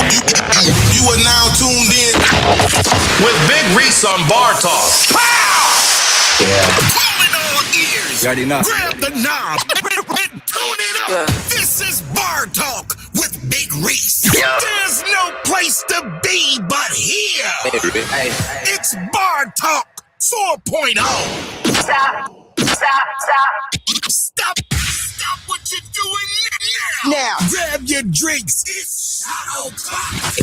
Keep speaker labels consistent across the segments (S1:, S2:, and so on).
S1: You are now tuned in
S2: with Big Reese on Bar Talk.
S1: Pulling all ears.
S3: You already know.
S1: Grab the knob and tune it up. This is Bar Talk with Big Reese. There's no place to be but here. It's Bar Talk 4.0. Stop what you're doing now. Grab your drinks. It's Shadow Clock.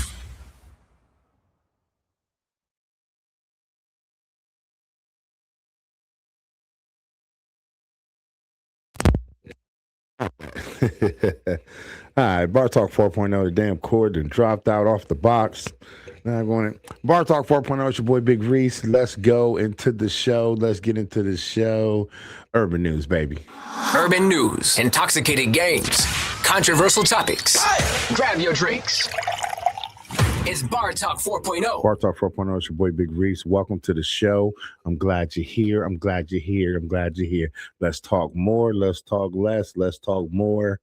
S4: All right, Bar Talk 4.0, the damn cord and dropped out off the box. Now I'm going Bar Talk 4.0, it's your boy Big Reese. Let's go into the show. Let's get into the show. Urban news, baby.
S5: Urban news, intoxicated games, controversial topics. Grab your drinks. It's Bar Talk 4.0.
S4: Bar Talk 4.0, it's your boy Big Reese. Welcome to the show. I'm glad you're here. I'm glad you're here. I'm glad you're here. Let's talk more. Let's talk less. Let's talk more.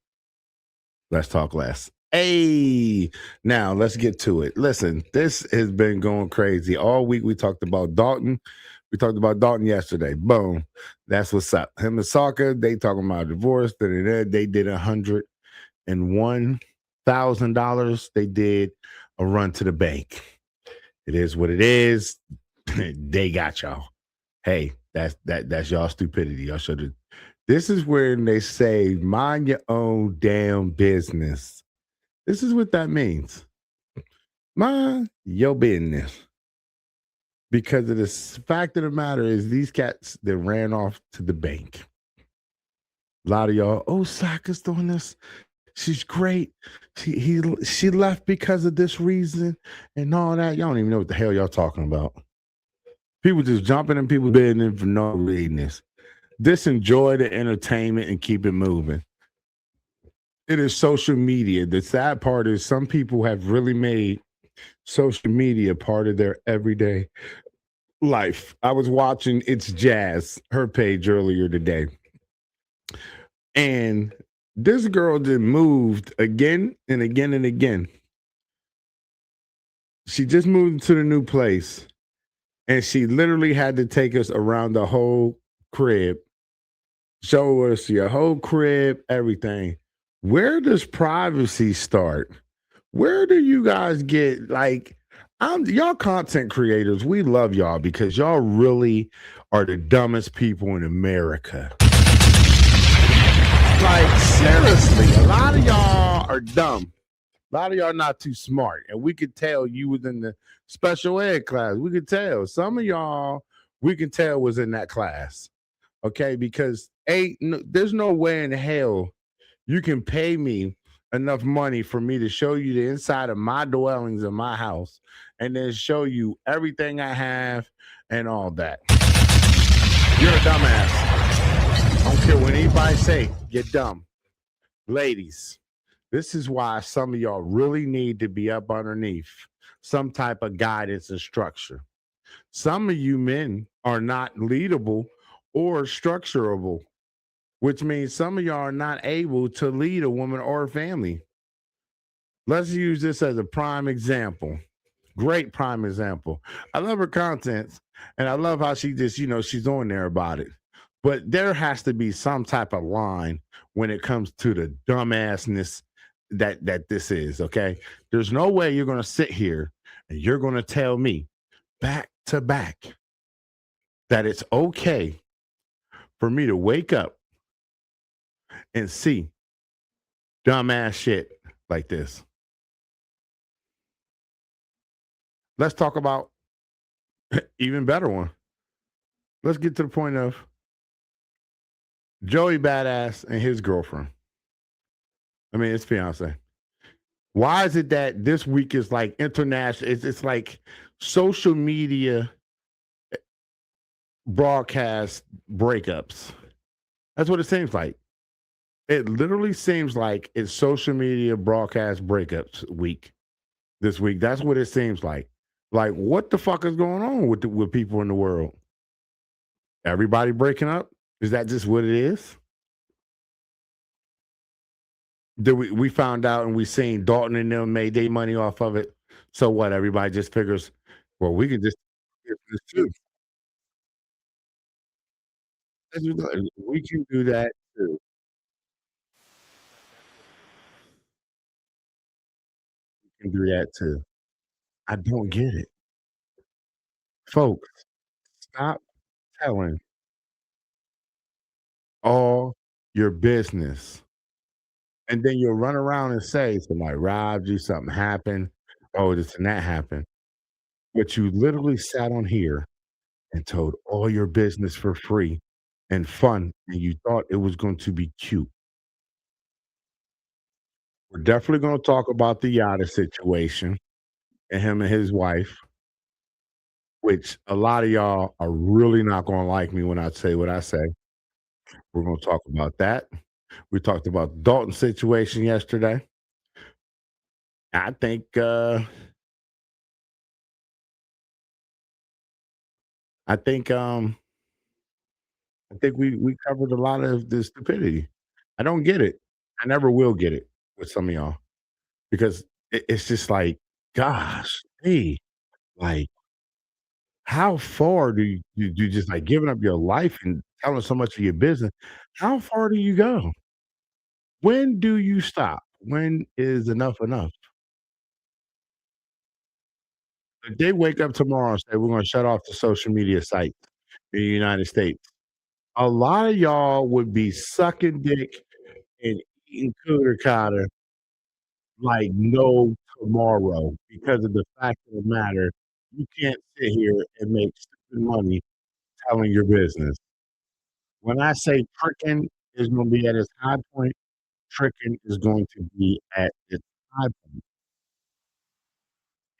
S4: Let's talk less. Hey, now let's get to it. Listen, this has been going crazy. All week we talked about Dalton. We talked about Dalton yesterday. Boom. That's what's up. Him and Soccer, they talking about divorce. They did $101,000. They did a run to the bank. It is what it is. They got y'all. Hey, that's y'all stupidity. Y'all should have. This is when they say, mind your own damn business. This is what that means. Mind your business. Because of the fact of the matter is these cats that ran off to the bank. A lot of y'all, oh, Sokka's doing this. She's great. She left because of this reason and all that. Y'all don't even know what the hell y'all talking about. People just jumping in people's bed and for no reason. Just enjoy the entertainment and keep it moving. It is social media. The sad part is some people have really made social media part of their everyday life. I was watching It's Jazz, her page earlier today. And this girl just moved again and again and again. She just moved to the new place. And she literally had to take us around the whole crib. Show us your whole crib, everything. Where does privacy start? Where do you guys get, like, y'all content creators, we love y'all because y'all really are the dumbest people in America. Like, seriously, a lot of y'all are dumb. A lot of y'all not too smart. And we could tell you was in the special ed class. We could tell. Some of y'all, we can tell was in that class. Okay? Because there's no way in hell you can pay me enough money for me to show you the inside of my dwellings in my house and then show you everything I have and all that. You're a dumbass. I don't care what anybody say, you're dumb. Ladies, this is why some of y'all really need to be up underneath some type of guidance and structure. Some of you men are not leadable or structurable, which means some of y'all are not able to lead a woman or a family. Let's use this as a prime example. Great prime example. I love her content, and I love how she just, she's on there about it. But there has to be some type of line when it comes to the dumbassness that this is, okay? There's no way you're going to sit here and you're going to tell me back to back that it's okay for me to wake up and see dumbass shit like this. Let's talk about even better one. Let's get to the point of Joey Badass and his girlfriend. I mean, it's fiance. Why is it that this week is like international? It's like social media broadcast breakups. That's what it seems like. It literally seems like it's social media broadcast breakups week this week. That's what it seems like. Like, what the fuck is going on with people in the world? Everybody breaking up? Is that just what it is? we found out and we seen Dalton and them made their money off of it. So what? Everybody just figures, well, we can just get this too. We can do that too. We can do that too. I don't get it, folks. Stop telling all your business, and then you'll run around and say somebody robbed you, something happened, oh, this and that happened. But you literally sat on here and told all your business for free and fun, and you thought it was going to be cute. We're definitely going to talk about the Yada situation and him and his wife, which a lot of y'all are really not going to like me when I say what I say. We're going to talk about that. We talked about the Dalton situation yesterday. I think I think I think we covered a lot of the stupidity. I don't get it. I never will get it with some of y'all because it's just like, gosh, hey, like, how far do you just like giving up your life and telling so much of your business? How far do you go? When do you stop? When is enough enough? If they wake up tomorrow and say we're going to shut off the social media sites in the United States, a lot of y'all would be sucking dick and eating cooter cotter like no tomorrow because of the fact of the matter, you can't sit here and make stupid money telling your business. When I say tricking is going to be at its high point, tricking is going to be at its high point.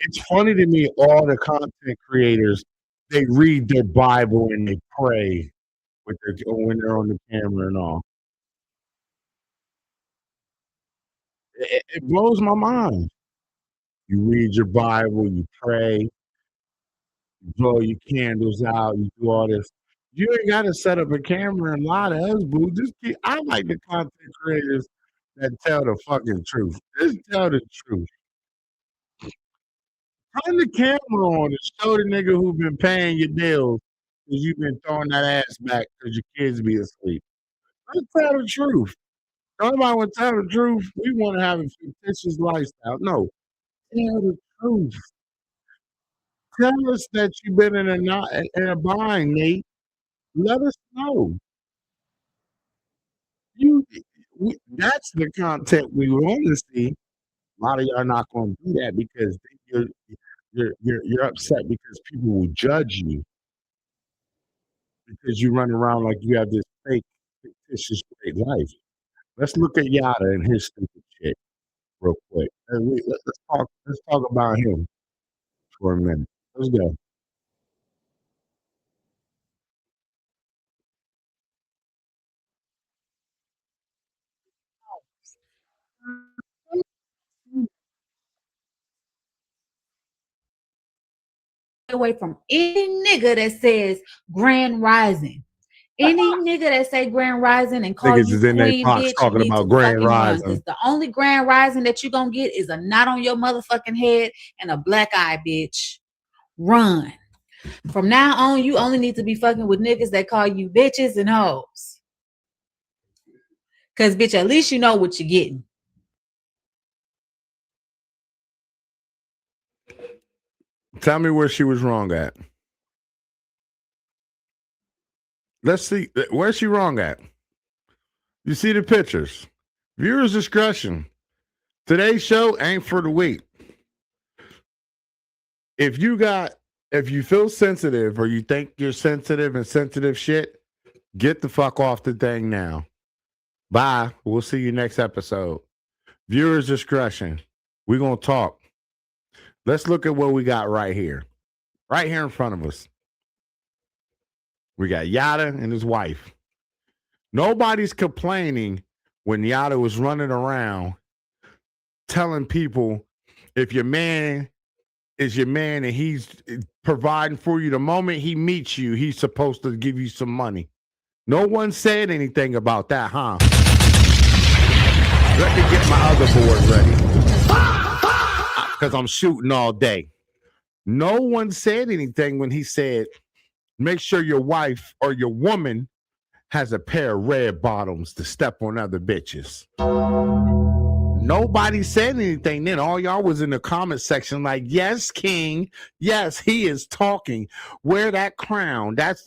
S4: It's funny to me, all the content creators, they read their Bible and they pray with their when they're on the camera and all. It blows my mind. You read your Bible, you pray, you blow your candles out, you do all this. You ain't got to set up a camera and lie to us, boo. I like the content creators that tell the fucking truth. Just tell the truth. Turn the camera on and show the nigga who been paying your bills because you've been throwing that ass back because your kids be asleep. Let's tell the truth. Nobody want to tell the truth. We want to have a fictitious lifestyle. No, tell the truth. Tell us that you've been in a bind, Nate. Let us know. You, that's the content we want to see. A lot of y'all not going to do that because you're upset because people will judge you because you run around like you have this fake fictitious great life. Let's look at Yada and his stupid shit real quick. Let's talk about him for a minute. Let's go.
S3: Away from any nigga that says Grand Rising. Any nigga that say Grand Rising and call
S4: Niggas
S3: you
S4: is in their
S3: queen,
S4: pox
S3: bitch,
S4: talking
S3: need
S4: about
S3: to
S4: Grand
S3: fucking run.
S4: Rising.
S3: Because the only Grand Rising that you gonna get is a knot on your motherfucking head and a black eye, bitch. Run. From now on, you only need to be fucking with niggas that call you bitches and hoes. Because, bitch, at least you know what you're getting.
S4: Tell me where she was wrong at. Let's see. Where's she wrong at? You see the pictures. Viewers' discretion. Today's show ain't for the weak. If you feel sensitive or you think you're sensitive and sensitive shit, get the fuck off the thing now. Bye. We'll see you next episode. Viewers' discretion. We're going to talk. Let's look at what we got right here. Right here in front of us. We got Yada and his wife. Nobody's complaining when Yada was running around telling people if your man is your man and he's providing for you the moment he meets you, he's supposed to give you some money. No one said anything about that, huh? Let me get my other board ready. Because I'm shooting all day. No one said anything when he said, make sure your wife or your woman has a pair of red bottoms to step on other bitches. Nobody said anything then. All y'all was in the comment section like, yes, King. Yes, he is talking. Wear that crown. That's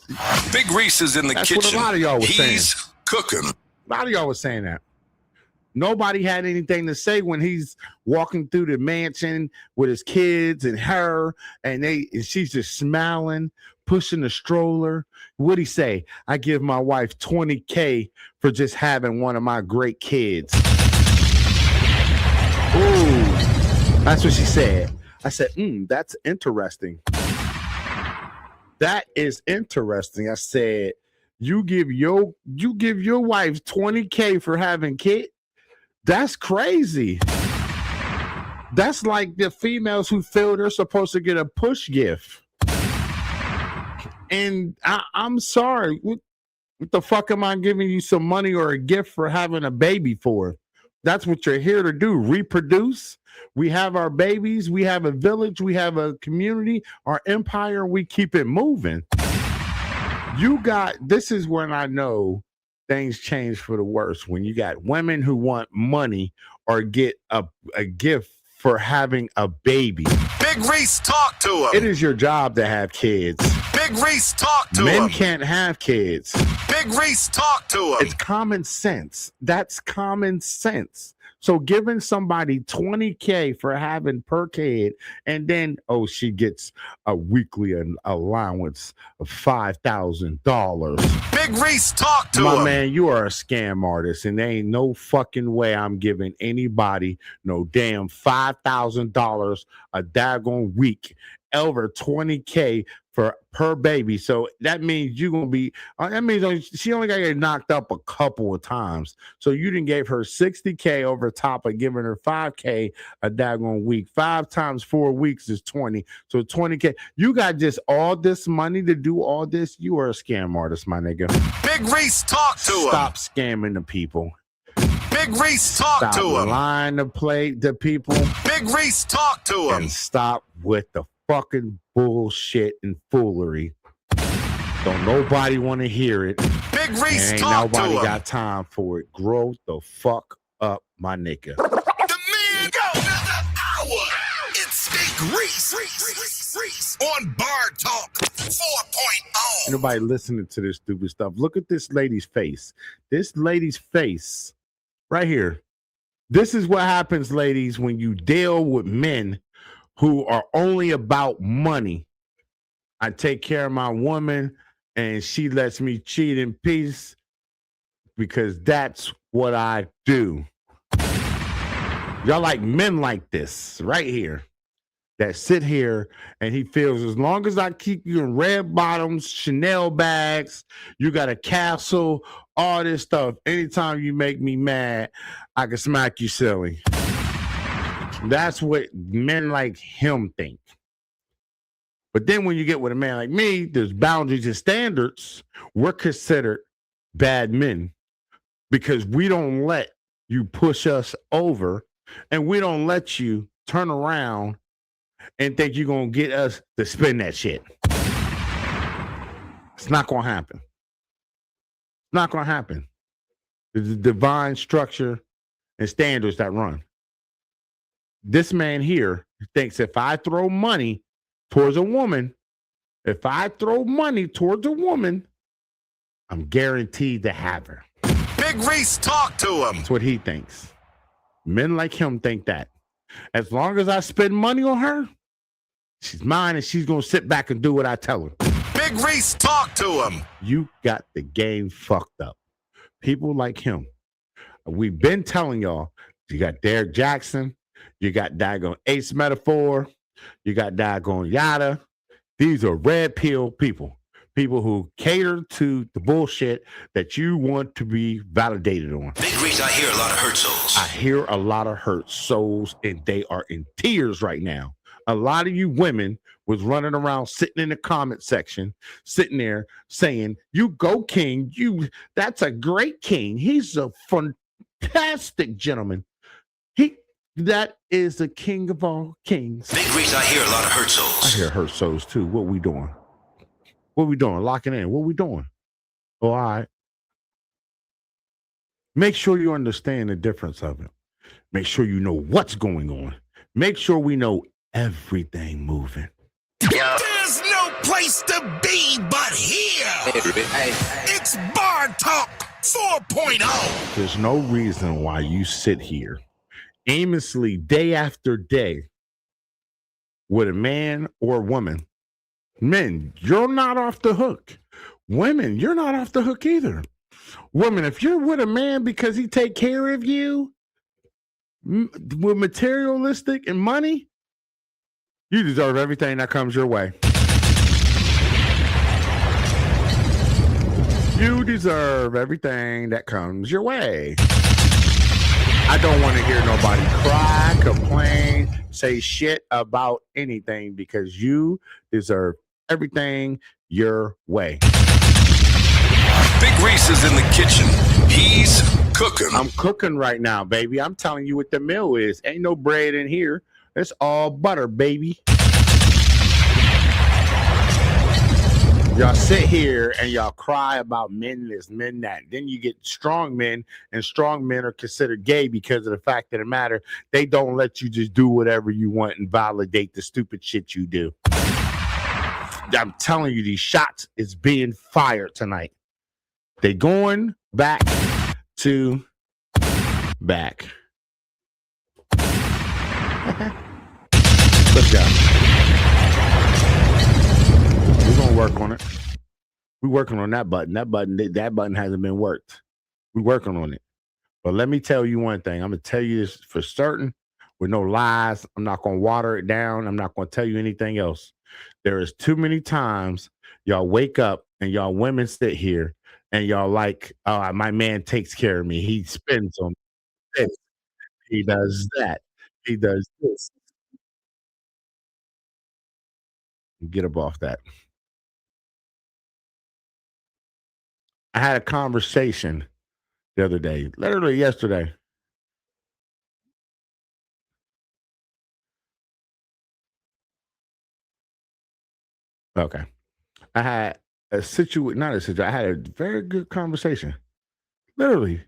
S2: Big Reese is in the
S4: That's
S2: kitchen.
S4: what a lot of y'all was saying.
S2: He's cooking.
S4: A lot of y'all was saying that. Nobody had anything to say when he's walking through the mansion with his kids and her, and she's just smiling, pushing the stroller. What'd he say? I give my wife $20K for just having one of my great kids. Ooh, that's what she said. I said, that's interesting. That is interesting. I said, you give your wife $20K for having kids? That's crazy. That's like the females who feel they're supposed to get a push gift. And I'm sorry. What the fuck am I giving you some money or a gift for having a baby for? That's what you're here to do. Reproduce. We have our babies. We have a village. We have a community, our empire. We keep it moving. This is when I know things change for the worse. When you got women who want money or get a gift for having a baby.
S2: Big Reese, talk to him.
S4: It is your job to have kids.
S2: Big Reese, talk to him.
S4: Men can't have kids.
S2: Big Reese, talk to him.
S4: It's common sense. That's common sense. So giving somebody $20K for having per kid, and then she gets a weekly allowance of $5,000.
S2: Big Reese, talk to him.
S4: My man, you are a scam artist, and there ain't no fucking way I'm giving anybody no damn $5,000 a daggone week, over $20K per baby. So that means you're gonna be. That means she only got to get knocked up a couple of times. So you didn't give her $60K over top of giving her $5K a daggone week. 5 times 4 weeks is 20. So $20K. You got just all this money to do all this. You are a scam artist, my nigga.
S2: Big Reese, talk to him.
S4: Stop scamming the people.
S2: Big Reese, talk to him.
S4: Stop lying to play the people.
S2: Big Reese, talk to him.
S4: And stop with the fucking bullshit and foolery. Don't nobody want to hear it.
S2: Big Reese,
S4: ain't
S2: talk to him.
S4: nobody got time for it. Grow the fuck up, my nigga.
S1: The man go another hour. It's Big Reese on Bar Talk 4.0.
S4: Nobody listening to this stupid stuff. Look at this lady's face. This lady's face right here. This is what happens, ladies, when you deal with men who are only about money. I take care of my woman and she lets me cheat in peace because that's what I do. Y'all like men like this right here that sit here and he feels as long as I keep you in red bottoms, Chanel bags, you got a castle, all this stuff. Anytime you make me mad, I can smack you silly. That's what men like him think. But then when you get with a man like me, there's boundaries and standards. We're considered bad men because we don't let you push us over and we don't let you turn around and think you're going to get us to spend that shit. It's not going to happen. It's not going to happen. There's a divine structure and standards that run. This man here thinks if I throw money towards a woman, I'm guaranteed to have her.
S2: Big Reese, talk to him.
S4: That's what he thinks. Men like him think that. As long as I spend money on her, she's mine and she's going to sit back and do what I tell her.
S2: Big Reese, talk to him.
S4: You got the game fucked up. People like him. We've been telling y'all, you got Derek Jackson, you got daggone Ace Metaphor, you got daggone Yada. These are red pill people. People who cater to the bullshit that you want to be validated on.
S2: Big Reese, I hear a lot of hurt souls.
S4: I hear a lot of hurt souls, and they are in tears right now. A lot of you women was running around sitting in the comment section, sitting there saying, you go king, that's a great king. He's a fantastic gentleman. That is the king of all kings.
S2: Big Reese, I hear a lot of hurt
S4: I
S2: souls.
S4: hear hurt souls too. What we doing? What we doing? Locking in. What we doing? Oh, all right. Make sure you understand the difference of it. Make sure you know what's going on. Make sure we know everything moving.
S1: There's no place to be but here. It's Bar Talk 4.0.
S4: There's no reason why you sit here aimlessly day after day with a man or woman. Men, you're not off the hook. Women, you're not off the hook either. Women, if you're with a man because he take care of you with materialistic and money, you deserve everything that comes your way. You deserve everything that comes your way. I don't want to hear nobody cry, complain, say shit about anything because you deserve everything your way.
S2: Big Reese is in the kitchen. He's cooking.
S4: I'm cooking right now, baby. I'm telling you what the meal is. Ain't no bread in here. It's all butter, baby. Y'all sit here and y'all cry about men this, men that. Then you get strong men, and strong men are considered gay because of the fact of the matter, they don't let you just do whatever you want and validate the stupid shit you do. I'm telling you, these shots is being fired tonight. They going back to back. Let's go. We're gonna work on it. We're working on that button. That button hasn't been worked. We're working on it. But let me tell you one thing. I'm gonna tell you this for certain, with no lies. I'm not gonna water it down. I'm not gonna tell you anything else. There is too many times y'all wake up and y'all women sit here and y'all like, oh, my man takes care of me. He spends on this. He does that. He does this. Get up off that. I had a conversation the other day, literally yesterday. Okay. I had I had a very good conversation. Literally.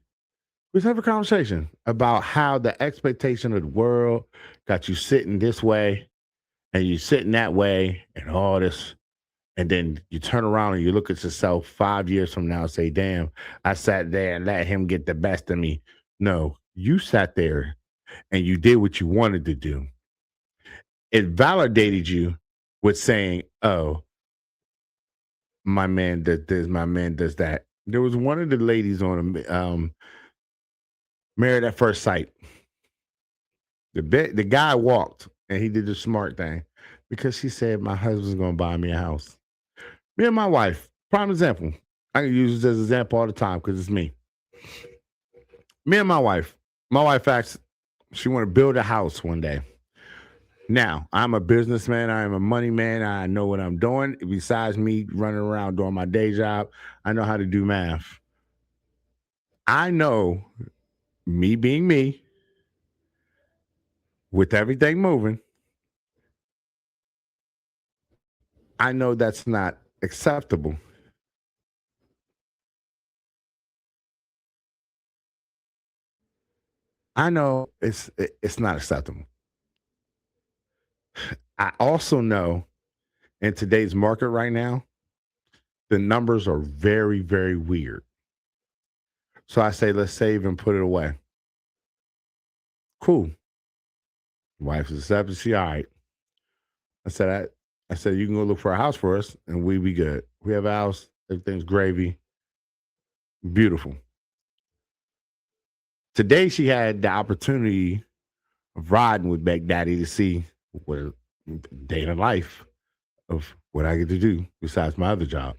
S4: We have a conversation about how the expectation of the world got you sitting this way and you sitting that way and all this. And then you turn around and you look at yourself 5 years from now and say, damn, I sat there and let him get the best of me. No, you sat there and you did what you wanted to do. It validated you with saying, oh, my man does this, my man does that. There was one of the ladies on Married at First Sight. The guy walked and he did the smart thing because she said, my husband's going to buy me a house. Me and my wife, prime example. I can use this as an example all the time because it's me. Me and my wife asked, she want to build a house one day. Now, I'm a businessman. I am a money man. I know what I'm doing. Besides me running around doing my day job, I know how to do math. I know, me being me, with everything moving, I know that's not acceptable. I know it's not acceptable. I also know in today's market right now, the numbers are very, very weird. So I say, let's save and put it away. Cool. Wife is accepted. She all right. I said, you can go look for a house for us and we be good. We have a house. Everything's gravy. Beautiful. Today she had the opportunity of riding with Big Daddy to see what a day in the life of what I get to do besides my other job.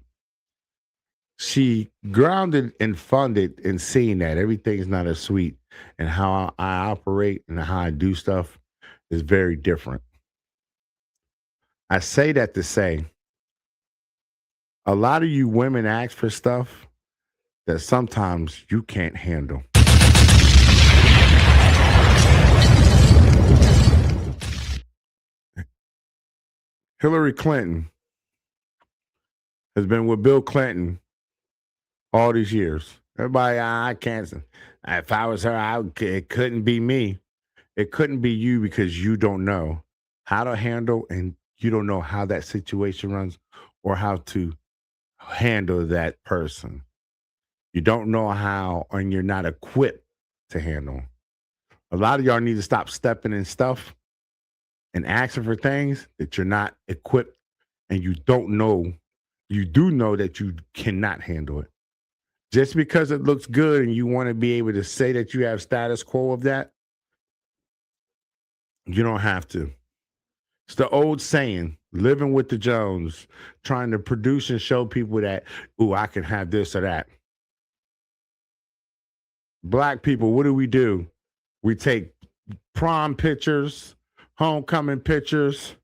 S4: She grounded and funded in seeing that everything's not as sweet and how I operate and how I do stuff is very different. I say that to say a lot of you women ask for stuff that sometimes you can't handle. Hillary Clinton has been with Bill Clinton all these years. Everybody, I can't. If I was her, it couldn't be me. It couldn't be you because you don't know how to handle and you don't know how that situation runs or how to handle that person. You don't know how, and you're not equipped to handle. A lot of y'all need to stop stepping in stuff and asking for things that you're not equipped and you don't know. You do know that you cannot handle it. Just because it looks good and you want to be able to say that you have status quo of that, you don't have to. It's the old saying, living with the Jones, trying to produce and show people that, ooh, I can have this or that. Black people, what do? We take prom pictures, homecoming pictures.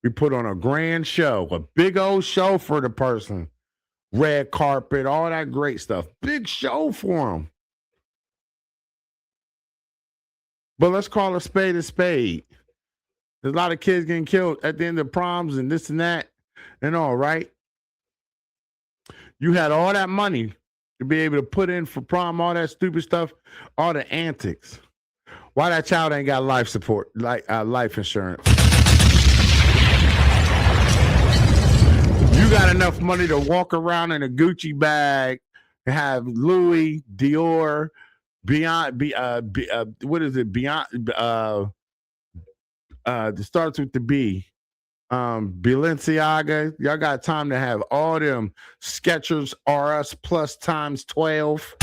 S4: We put on a grand show, a big old show for the person. Red carpet, all that great stuff. Big show for them. But let's call a spade a spade. There's a lot of kids getting killed at the end of proms and this and that and all, right? You had all that money to be able to put in for prom, all that stupid stuff, all the antics. Why that child ain't got life support, like life insurance? You got enough money to walk around in a Gucci bag, have Louis, Dior, Beyond, what is it? Beyond, it starts with the B. Balenciaga. Y'all got time to have all them Skechers RS Plus times 12.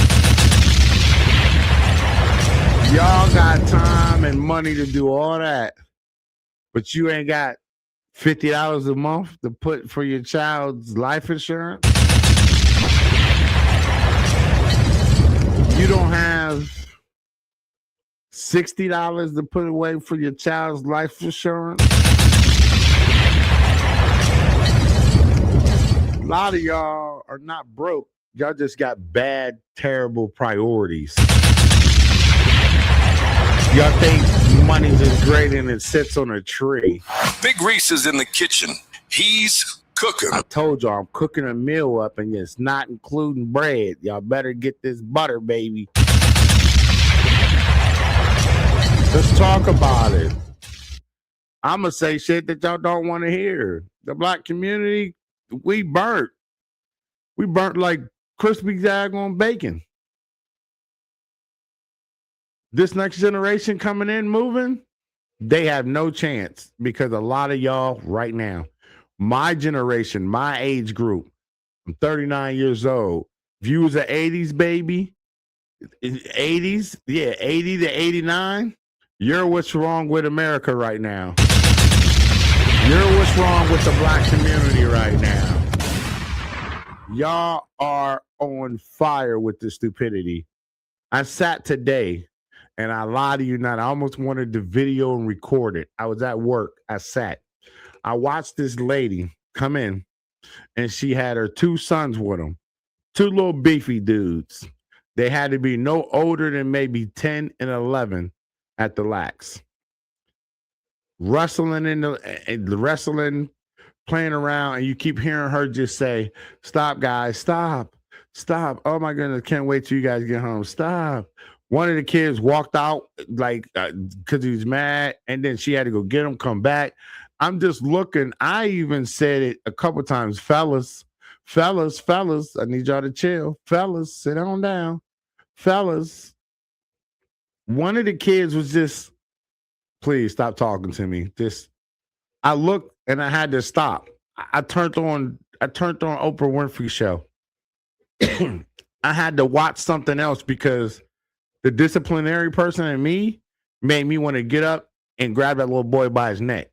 S4: Y'all got time and money to do all that, but you ain't got $50 a month to put for your child's life insurance. You don't have $60 to put away for your child's life insurance. A lot of y'all are not broke. Y'all just got bad, terrible priorities. Y'all think money's as great and it sits on a tree.
S2: Big Reese is in the kitchen. He's cooking.
S4: I told y'all I'm cooking a meal up and it's not including bread. Y'all better get this butter, baby. Let's talk about it. I'm going to say shit that y'all don't want to hear. The black community, we burnt. We burnt like crispy daggone bacon. This next generation coming in, moving, they have no chance because a lot of y'all right now, my generation, my age group, I'm 39 years old. If you was an 80s baby, 80s, yeah, 80 to 89, you're what's wrong with America right now. You're what's wrong with the black community right now. Y'all are on fire with the stupidity. I sat today, and I lie to you not. I almost wanted to video and record it. I was at work. I sat. I watched this lady come in, and she had her two sons with them, two little beefy dudes. They had to be no older than maybe 10 and 11 at the lax. Wrestling wrestling, playing around, and you keep hearing her just say, "Stop, guys, stop, stop. Oh my goodness, can't wait till you guys get home. Stop." One of the kids walked out like because he was mad, and then she had to go get him, come back. I'm just looking. I even said it a couple times, fellas, I need y'all to chill. Fellas, sit on down. Fellas. One of the kids was just, please stop talking to me. Just, I looked and I had to stop. I turned on Oprah Winfrey show. I had to watch something else because the disciplinary person in me made me want to get up and grab that little boy by his neck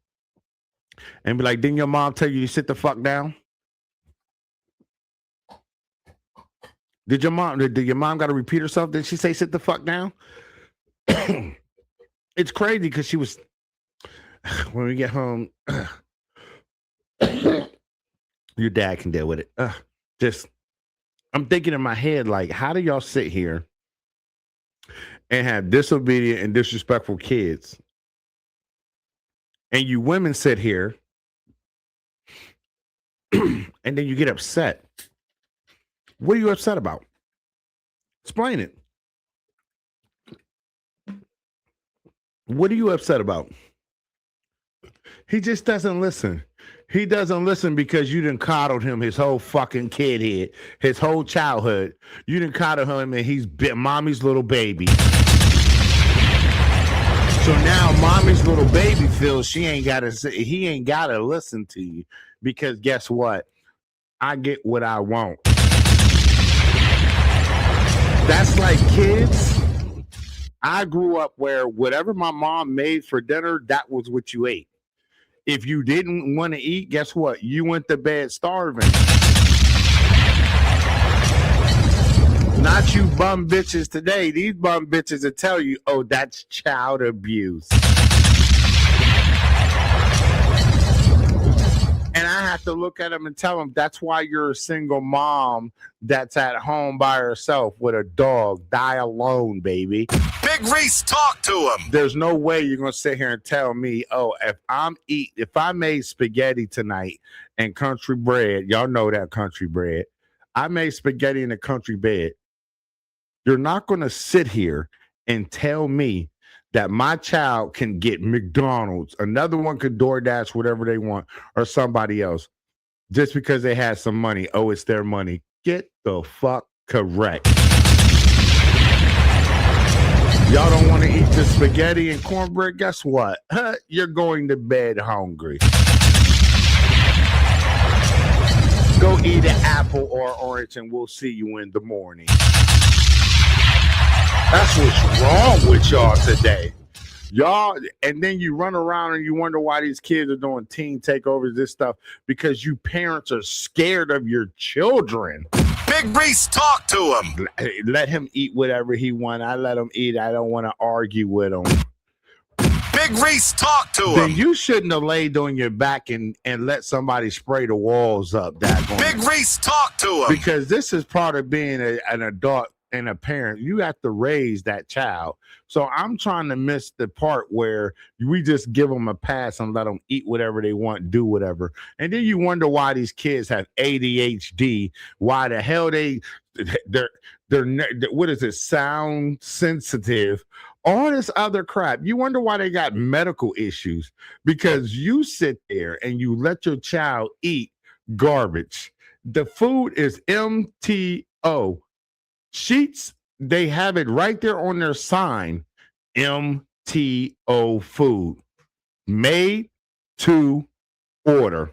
S4: and be like, didn't your mom tell you to sit the fuck down? Did your mom got to repeat herself? Did she say sit the fuck down? It's crazy because she was, when we get home, your dad can deal with it. I'm thinking in my head, like, how do y'all sit here and have disobedient and disrespectful kids? And you women sit here and then you get upset. What are you upset about? Explain it. What are you upset about? He just doesn't listen. He doesn't listen because you done coddled him his whole fucking kidhead, his whole childhood. You done coddled him and he's mommy's little baby. So now mommy's little baby feels he ain't gotta listen to you because guess what? I get what I want. That's like kids. I grew up where whatever my mom made for dinner, that was what you ate. If you didn't want to eat, guess what? You went to bed starving. Not you bum bitches today. These bum bitches will tell you, oh, that's child abuse. And I have to look at them and tell them that's why you're a single mom that's at home by herself with a dog. Die alone, baby.
S1: Big Reese, talk to him.
S4: There's no way you're going to sit here and tell me, oh, if I made spaghetti tonight and country bread, y'all know that country bread. I made spaghetti in a country bed. You're not going to sit here and tell me that my child can get McDonald's, another one could DoorDash whatever they want, or somebody else, just because they had some money. Oh, it's their money. Get the fuck correct. Y'all don't want to eat the spaghetti and cornbread? Guess what? You're going to bed hungry. Go eat an apple or orange and we'll see you in the morning. That's what's wrong with y'all today. Y'all, and then you run around and you wonder why these kids are doing teen takeovers, this stuff, because you parents are scared of your children.
S1: Big Reese, talk to him.
S4: Let him eat whatever he wants. I let him eat. I don't want to argue with him.
S1: Big Reese, talk to him.
S4: Then you shouldn't have laid on your back and let somebody spray the walls up.
S1: Big Reese, talk to him.
S4: Because this is part of being an adult and a parent. You have to raise that child. So I'm trying to miss the part where we just give them a pass and let them eat whatever they want, do whatever. And then you wonder why these kids have ADHD, why the hell they're what is it, sound sensitive, all this other crap. You wonder why they got medical issues, because you sit there and you let your child eat garbage. The food is MTO. Sheets, they have it right there on their sign, MTO food, made to order.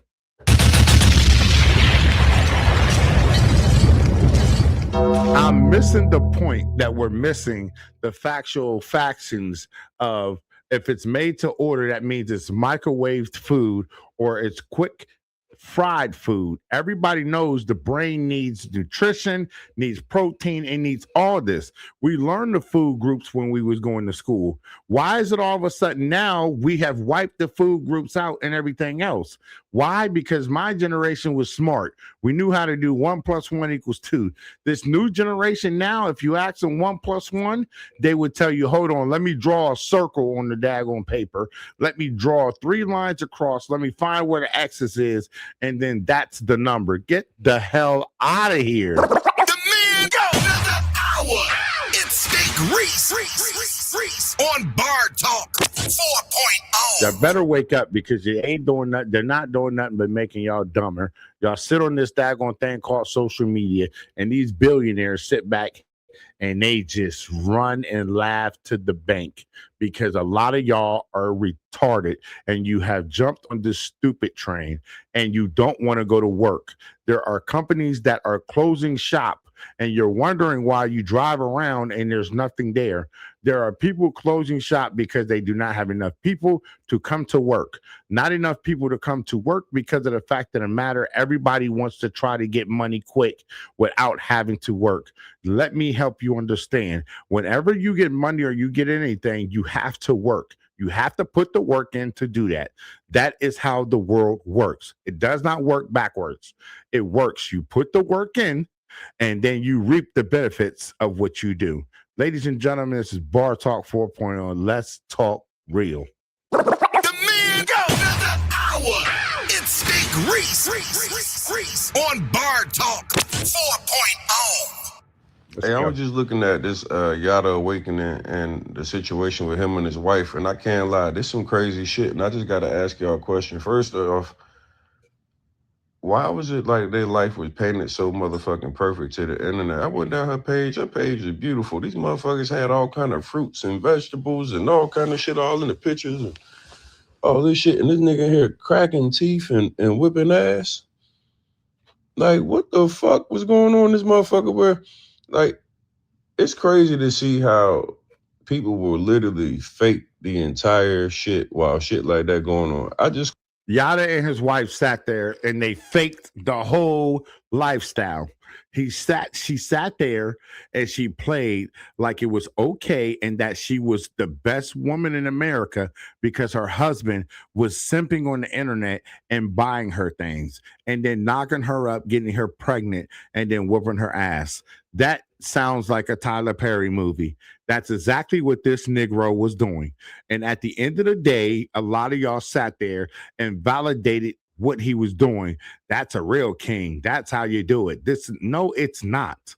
S4: I'm missing the point that we're missing the factual factions of if it's made to order, that means it's microwaved food or it's quick fried food. Everybody knows the brain needs nutrition, needs protein, and needs all this. We learned the food groups when we was going to school. Why is it all of a sudden now we have wiped the food groups out and everything else? Why? Because my generation was smart. We knew how to do 1 + 1 = 2. This new generation now, if you ask them 1 + 1, they would tell you, hold on, let me draw a circle on the daggone paper. Let me draw 3 lines across. Let me find where the axis is. And then that's the number. Get the hell out of here.
S1: The man go another hour. It's Big Reese on Bar Talk 4.0.
S4: Y'all better wake up because you ain't doing nothing. They're not doing nothing but making y'all dumber. Y'all sit on this daggone thing called social media, and these billionaires sit back and they just run and laugh to the bank because a lot of y'all are retarded and you have jumped on this stupid train and you don't want to go to work. There are companies that are closing shop and you're wondering why you drive around and there's nothing there. There are people closing shop because they do not have enough people to come to work. Not enough people to come to work because of the fact of the matter, everybody wants to try to get money quick without having to work. Let me help you understand. Whenever you get money or you get anything, you have to work. You have to put the work in to do that. That is how the world works. It does not work backwards. It works. You put the work in, and then you reap the benefits of what you do. Ladies and gentlemen, this is Bar Talk 4.0. Let's talk real.
S1: The man go another hour. It's Big Reese on Bar Talk 4.0.
S6: Hey, I was just looking at this Yada Awakening and the situation with him and his wife, and I can't lie, there's some crazy shit, and I just gotta ask y'all a question. First off, why was it like their life was painted so motherfucking perfect to the internet? I went down her page is beautiful. These motherfuckers had all kind of fruits and vegetables and all kind of shit all in the pictures and all this shit, and this nigga here cracking teeth and whipping ass. Like, what the fuck was going on in this motherfucker where, like, it's crazy to see how people will literally fake the entire shit while shit like that going on.
S4: Yada and his wife sat there and they faked the whole lifestyle. She sat there and she played like it was okay and that she was the best woman in America because her husband was simping on the internet and buying her things and then knocking her up, getting her pregnant, and then whooping her ass. That sounds like a Tyler Perry movie. That's exactly what this Negro was doing. And at the end of the day, a lot of y'all sat there and validated what he was doing. That's a real king. That's how you do it. No, it's not.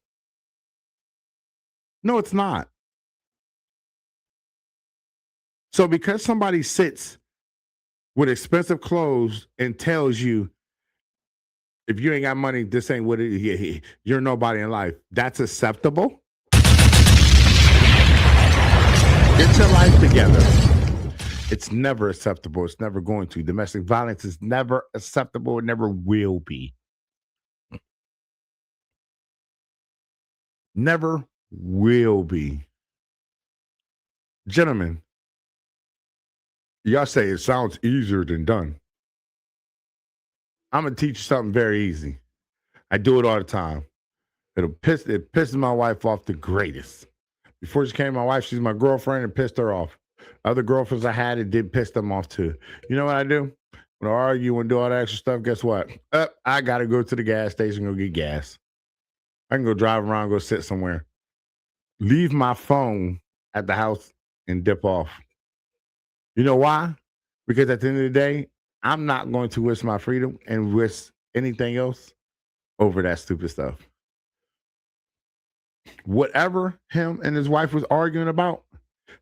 S4: No, it's not. So because somebody sits with expensive clothes and tells you, if you ain't got money, this ain't what it is. You're nobody in life. That's acceptable. Get your life together. It's never acceptable. It's never going to. Domestic violence is never acceptable. It never will be. Never will be. Gentlemen, y'all say it sounds easier than done. I'm going to teach you something very easy. I do it all the time. It pisses my wife off the greatest. Before she came my wife, she's my girlfriend, and pissed her off. Other girlfriends I had, it did piss them off too. You know what I do? When I argue and do all that extra stuff, guess what? I got to go to the gas station, go get gas. I can go drive around, go sit somewhere. Leave my phone at the house and dip off. You know why? Because at the end of the day, I'm not going to risk my freedom and risk anything else over that stupid stuff. Whatever him and his wife was arguing about,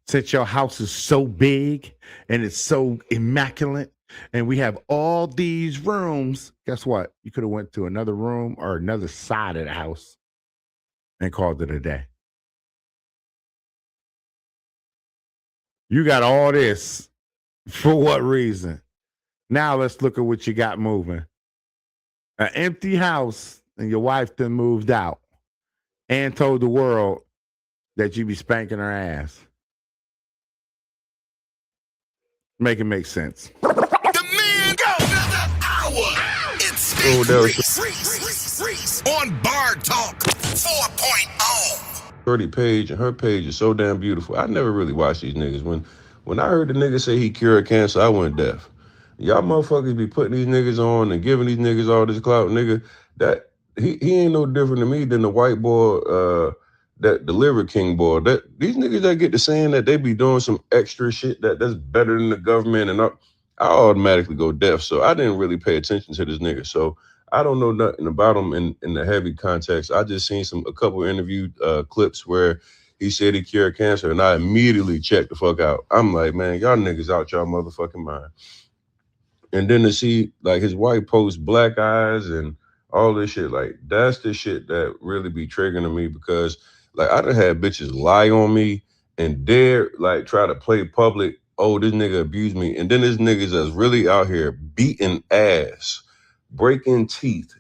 S4: since your house is so big and it's so immaculate and we have all these rooms, guess what? You could have went to another room or another side of the house and called it a day. You got all this for what reason? Now let's look at what you got moving. An empty house and your wife then moved out and told the world that you be spanking her ass. Make it make sense.
S1: The man go another hour. It's Freeze on Bar Talk 4.0.
S6: Shorty page and her page is so damn beautiful. I never really watched these niggas. When I heard the nigga say he cured cancer, I went deaf. Y'all motherfuckers be putting these niggas on and giving these niggas all this clout, nigga. That he ain't no different to me than the white boy, that the Liver King boy. That these niggas that get to saying that they be doing some extra shit that's better than the government, and I automatically go deaf. So I didn't really pay attention to this nigga. So I don't know nothing about him in the heavy context. I just seen a couple interview clips where he said he cured cancer, and I immediately checked the fuck out. I'm like, man, y'all niggas out y'all motherfucking mind. And then to see like his wife post black eyes and all this shit, like that's the shit that really be triggering me, because like I done had bitches lie on me and dare like try to play public, oh, this nigga abused me. And then this niggas that's really out here beating ass, breaking teeth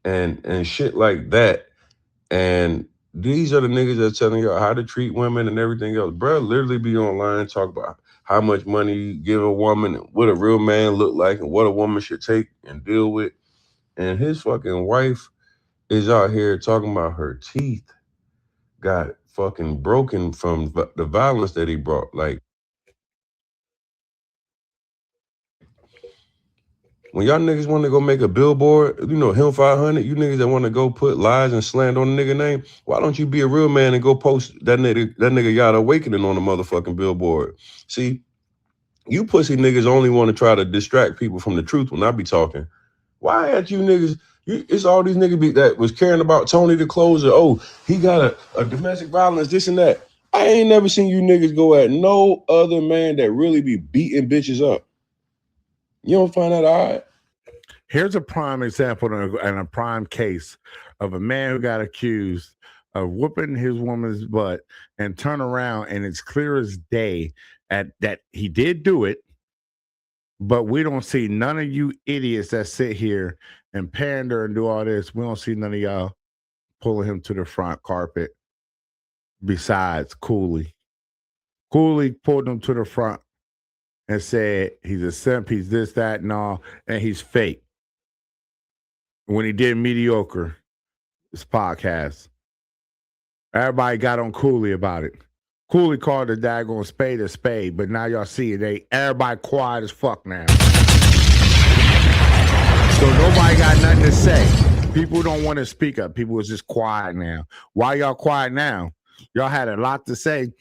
S6: and shit like that. And these are the niggas that's telling y'all how to treat women and everything else. Bro, literally be online, talk about how much money you give a woman and what a real man look like and what a woman should take and deal with. And his fucking wife is out here talking about her teeth got fucking broken from the violence that he brought. Like, when y'all niggas want to go make a billboard, you know, him 500, you niggas that want to go put lies and slander on the nigga name, why don't you be a real man and go post that nigga Yada Awakening on the motherfucking billboard? See, you pussy niggas only want to try to distract people from the truth when I be talking. Why aren't you niggas It's all these niggas that was caring about Tony the Closer. Oh, he got a domestic violence, this and that. I ain't never seen you niggas go at no other man that really be beating bitches up. You don't find that odd?
S4: Here's a prime example and a prime case of a man who got accused of whooping his woman's butt and turn around, and it's clear as day that he did do it, but we don't see none of you idiots that sit here and pander and do all this. We don't see none of y'all pulling him to the front carpet besides Cooley. Cooley pulled him to the front and said he's a simp, he's this, that, and all, and he's fake. When he did Mediocre, this podcast, everybody got on Cooley about it. Cooley called the daggone spade a spade, but now y'all see it. Everybody quiet as fuck now. So nobody got nothing to say. People don't want to speak up. People is just quiet now. Why y'all quiet now? Y'all had a lot to say.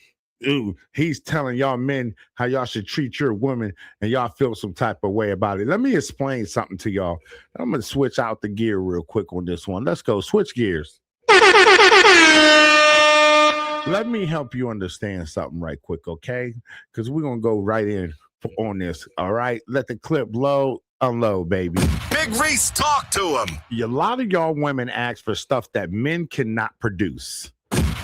S4: Ooh, he's telling y'all men how y'all should treat your woman, and y'all feel some type of way about it. Let me explain something to y'all. I'm going to switch out the gear real quick on this one. Let's go. Switch gears. Let me help you understand something right quick, okay? Because we're going to go right in on this, all right? Let the clip load, unload, baby.
S1: Big Reese, talk to him.
S4: A lot of y'all women ask for stuff that men cannot produce.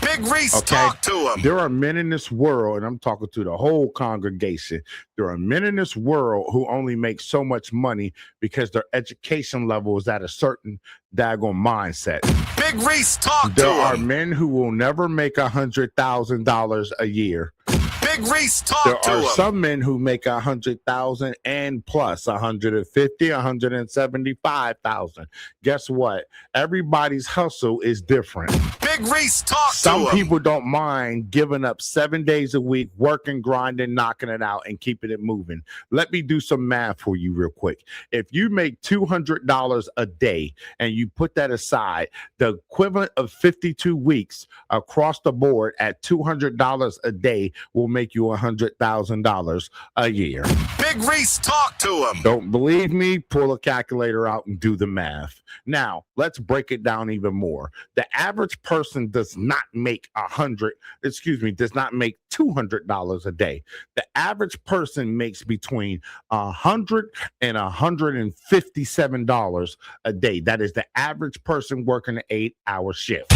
S1: Big Reese, talk to him.
S4: There are men in this world, and I'm talking to the whole congregation. There are men in this world who only make so much money because their education level is at a certain daggone mindset.
S1: Big Reese, talk to him.
S4: There are men who will never make $100,000 a year.
S1: Big Reese, talk to him.
S4: There are some men who make 100,000 and plus 150, 175,000. Guess what? Everybody's hustle is different.
S1: Big Reese, talk to
S4: Some
S1: him.
S4: people don't mind giving up 7 days a week, working, grinding, knocking it out, and keeping it moving. Let me do some math for you real quick. If you make $200 a day and you put that aside, the equivalent of 52 weeks across the board at $200 a day will make you $100,000 a year.
S1: Big Reese, talk to him.
S4: Don't believe me? Pull a calculator out and do the math. Now, let's break it down even more. The average person does not make does not make $200 a day. The average person makes between $100 and $157 a day. That is the average person working an 8-hour shift.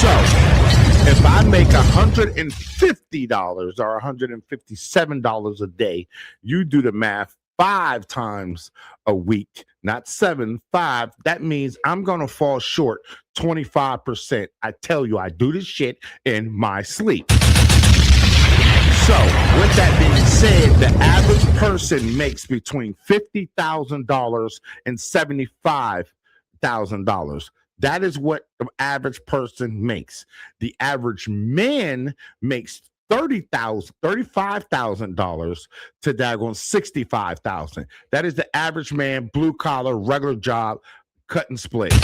S4: So, if I make $150 or $157 a day, you do the math 5 times a week, not 7, 5. That means I'm going to fall short 25%. I tell you, I do this shit in my sleep. So, with that being said, the average person makes between $50,000 and $75,000. That is what the average person makes. The average man makes $35,000 to daggone $65,000. That is the average man, blue collar, regular job, cut and split.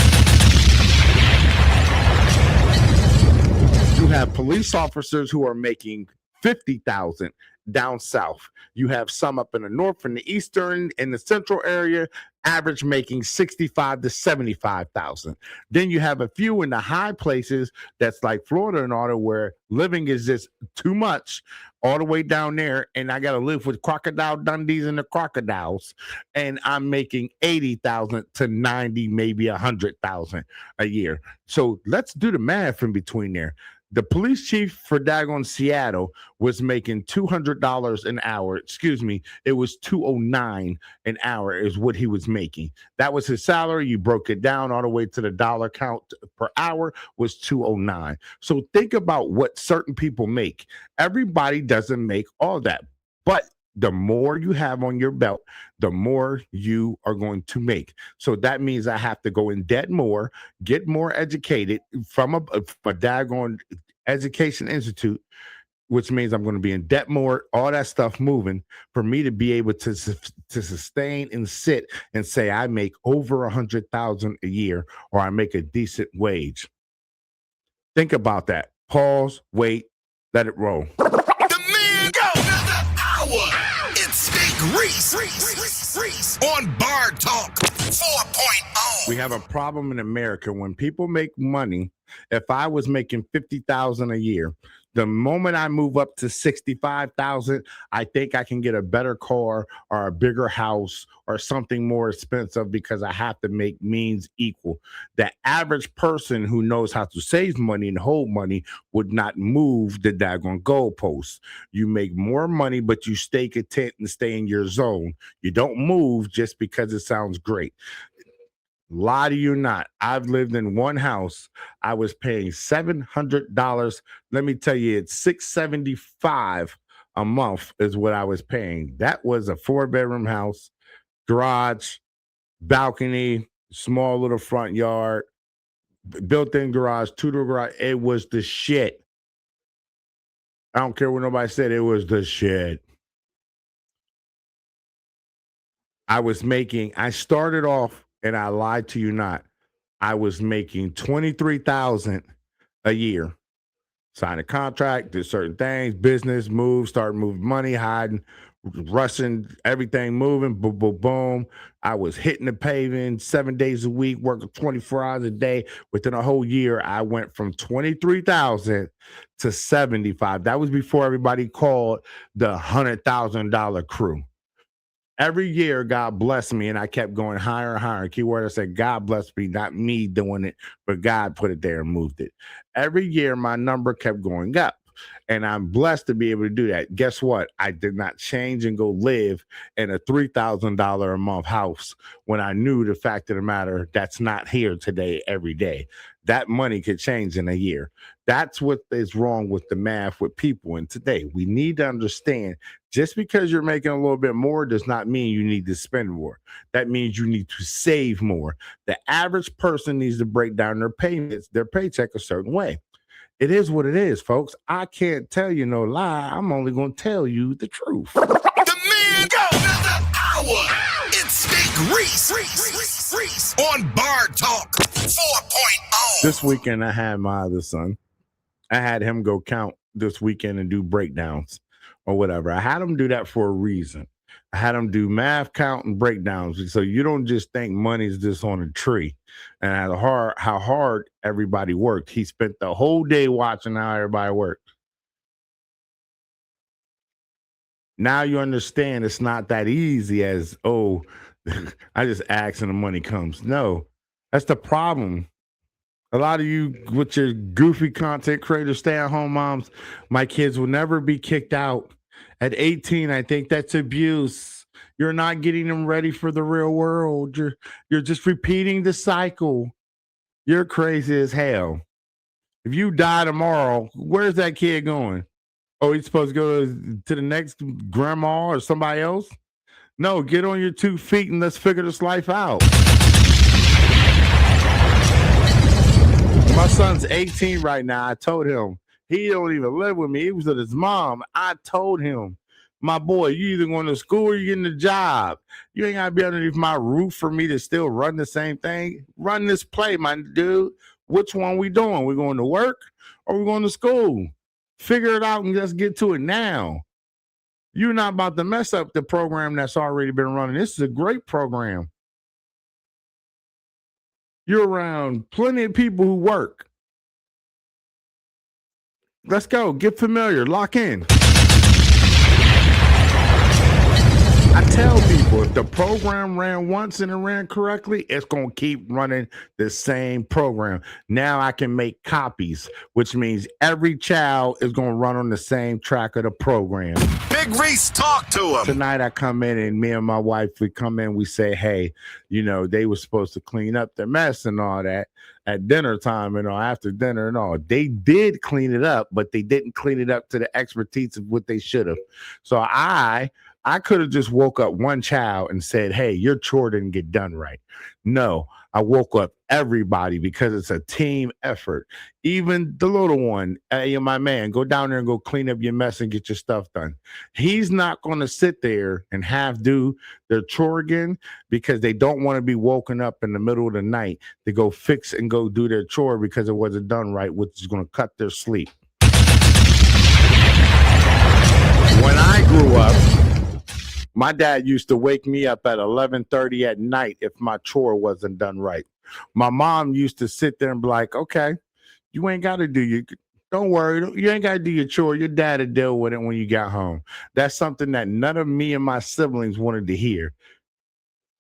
S4: You have police officers who are making $50,000 down south. You have some up in the north, in the eastern, in the central area, average making $65,000 to $75,000. Then you have a few in the high places that's like Florida and all that, where living is just too much, all the way down there, and I got to live with Crocodile Dundees and the crocodiles, and I'm making $80,000 to $90,000, maybe $100,000 a year. So let's do the math in between there. The police chief for daggone Seattle was making $200 an hour. Excuse me, it was $209 an hour is what he was making. That was his salary. You broke it down all the way to the dollar count per hour was $209. So think about what certain people make. Everybody doesn't make all that, but the more you have on your belt, the more you are going to make. So that means I have to go in debt more, get more educated from a daggone education institute, which means I'm going to be in debt more, all that stuff moving for me to be able to sustain and sit and say I make over $100,000 a year, or I make a decent wage. Think about that. Pause, wait, let it roll.
S1: The man go another hour. It's Big Reese on Bar Talk 4.0.
S4: We have a problem in America when people make money. If I was making 50,000 a year, the moment I move up to 65,000, I think I can get a better car or a bigger house or something more expensive because I have to make means equal. The average person who knows how to save money and hold money would not move the daggone goalposts. You make more money, but you stay content and stay in your zone. You don't move just because it sounds great. Lie to you not. I've lived in one house. I was paying $700. Let me tell you, it's $675 a month is what I was paying. That was a 4-bedroom house, garage, balcony, small little front yard, built-in garage, two-door garage. It was the shit. I don't care what nobody said. It was the shit. I started off, and I lied to you not. I was making 23,000 a year. Signed a contract, did certain things, business, move, start moving money, hiding, rushing, everything moving, boom, boom, boom. I was hitting the paving 7 days a week, working 24 hours a day. Within a whole year, I went from 23,000 to 75. That was before everybody called the $100,000 crew. Every year, God blessed me, and I kept going higher and higher. Keyword, I said, God bless me, not me doing it, but God put it there and moved it. Every year, my number kept going up, and I'm blessed to be able to do that. Guess what? I did not change and go live in a $3,000 a month house when I knew the fact of the matter that's not here today every day. That money could change in a year. That's what is wrong with the math with people. And today, we need to understand just because you're making a little bit more does not mean you need to spend more. That means you need to save more. The average person needs to break down their payments, their paycheck a certain way. It is what it is, folks. I can't tell you no lie. I'm only going to tell you the truth.
S1: The man go another hour. It's Big Reese on Bar Talk 4.0.
S4: This weekend, I had my other son. I had him go count this weekend and do breakdowns or whatever. I had him do that for a reason. I had him do math, count, and breakdowns. So you don't just think money's just on a tree. And how hard everybody worked. He spent the whole day watching how everybody worked. Now you understand it's not that easy as, oh, I just ask and the money comes. No, that's the problem. A lot of you with your goofy content creators, stay-at-home moms, my kids will never be kicked out. At 18, I think that's abuse. You're not getting them ready for the real world. You're just repeating the cycle. You're crazy as hell. If you die tomorrow, where's that kid going? Oh, he's supposed to go to the next grandma or somebody else? No, get on your 2 feet and let's figure this life out. My son's 18 right now. I told him he don't even live with me. He was with his mom. I told him, my boy, you either going to school or you getting a job. You ain't got to be underneath my roof for me to still run the same thing. Run this play, my dude. Which one we doing? We going to work or we going to school? Figure it out and let's get to it now. You're not about to mess up the program that's already been running. This is a great program. You're around plenty of people who work. Let's go. Get familiar. Lock in. I tell people if the program ran once and it ran correctly, it's going to keep running the same program. Now I can make copies, which means every child is going to run on the same track of the program.
S1: Big Reese, talk to him.
S4: Tonight I come in and me and my wife, we come in, we say, hey, you know, they were supposed to clean up their mess and all that at dinner time and all, after dinner and all. They did clean it up, but they didn't clean it up to the expertise of what they should have. So I could have just woke up one child and said, hey, your chore didn't get done right. No, I woke up everybody because it's a team effort. Even the little one, hey, my man, go down there and go clean up your mess and get your stuff done. He's not going to sit there and half do their chore again because they don't want to be woken up in the middle of the night to go fix and go do their chore because it wasn't done right, which is going to cut their sleep. When I grew up, my dad used to wake me up at 11:30 at night if my chore wasn't done right. My mom used to sit there and be like, okay, you ain't got to do your, don't worry, you ain't got to do your chore. Your dad will deal with it when you got home. That's something that none of me and my siblings wanted to hear.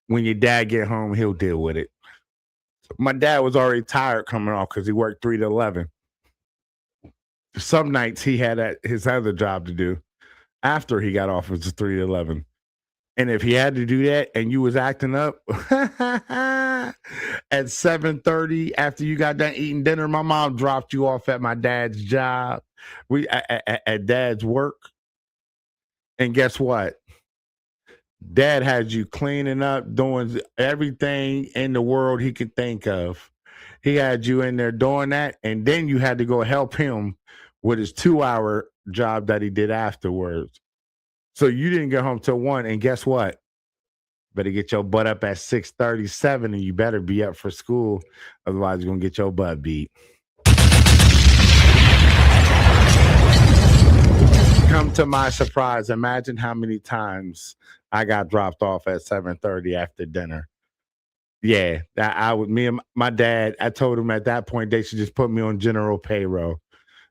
S4: When your dad get home, he'll deal with it. My dad was already tired coming off because he worked 3 to 11. Some nights he had his other job to do after he got off his 3 to 11. And if he had to do that and you was acting up at 7:30 after you got done eating dinner, my mom dropped you off at my dad's job. At dad's work. And guess what? Dad had you cleaning up, doing everything in the world he could think of. He had you in there doing that, and then you had to go help him with his 2-hour job that he did afterwards. So you didn't get home till 1, and guess what? Better get your butt up at 6:37, and you better be up for school. Otherwise, you're going to get your butt beat. Come to my surprise, imagine how many times I got dropped off at 7:30 after dinner. Yeah, me and my dad, I told him at that point they should just put me on general payroll.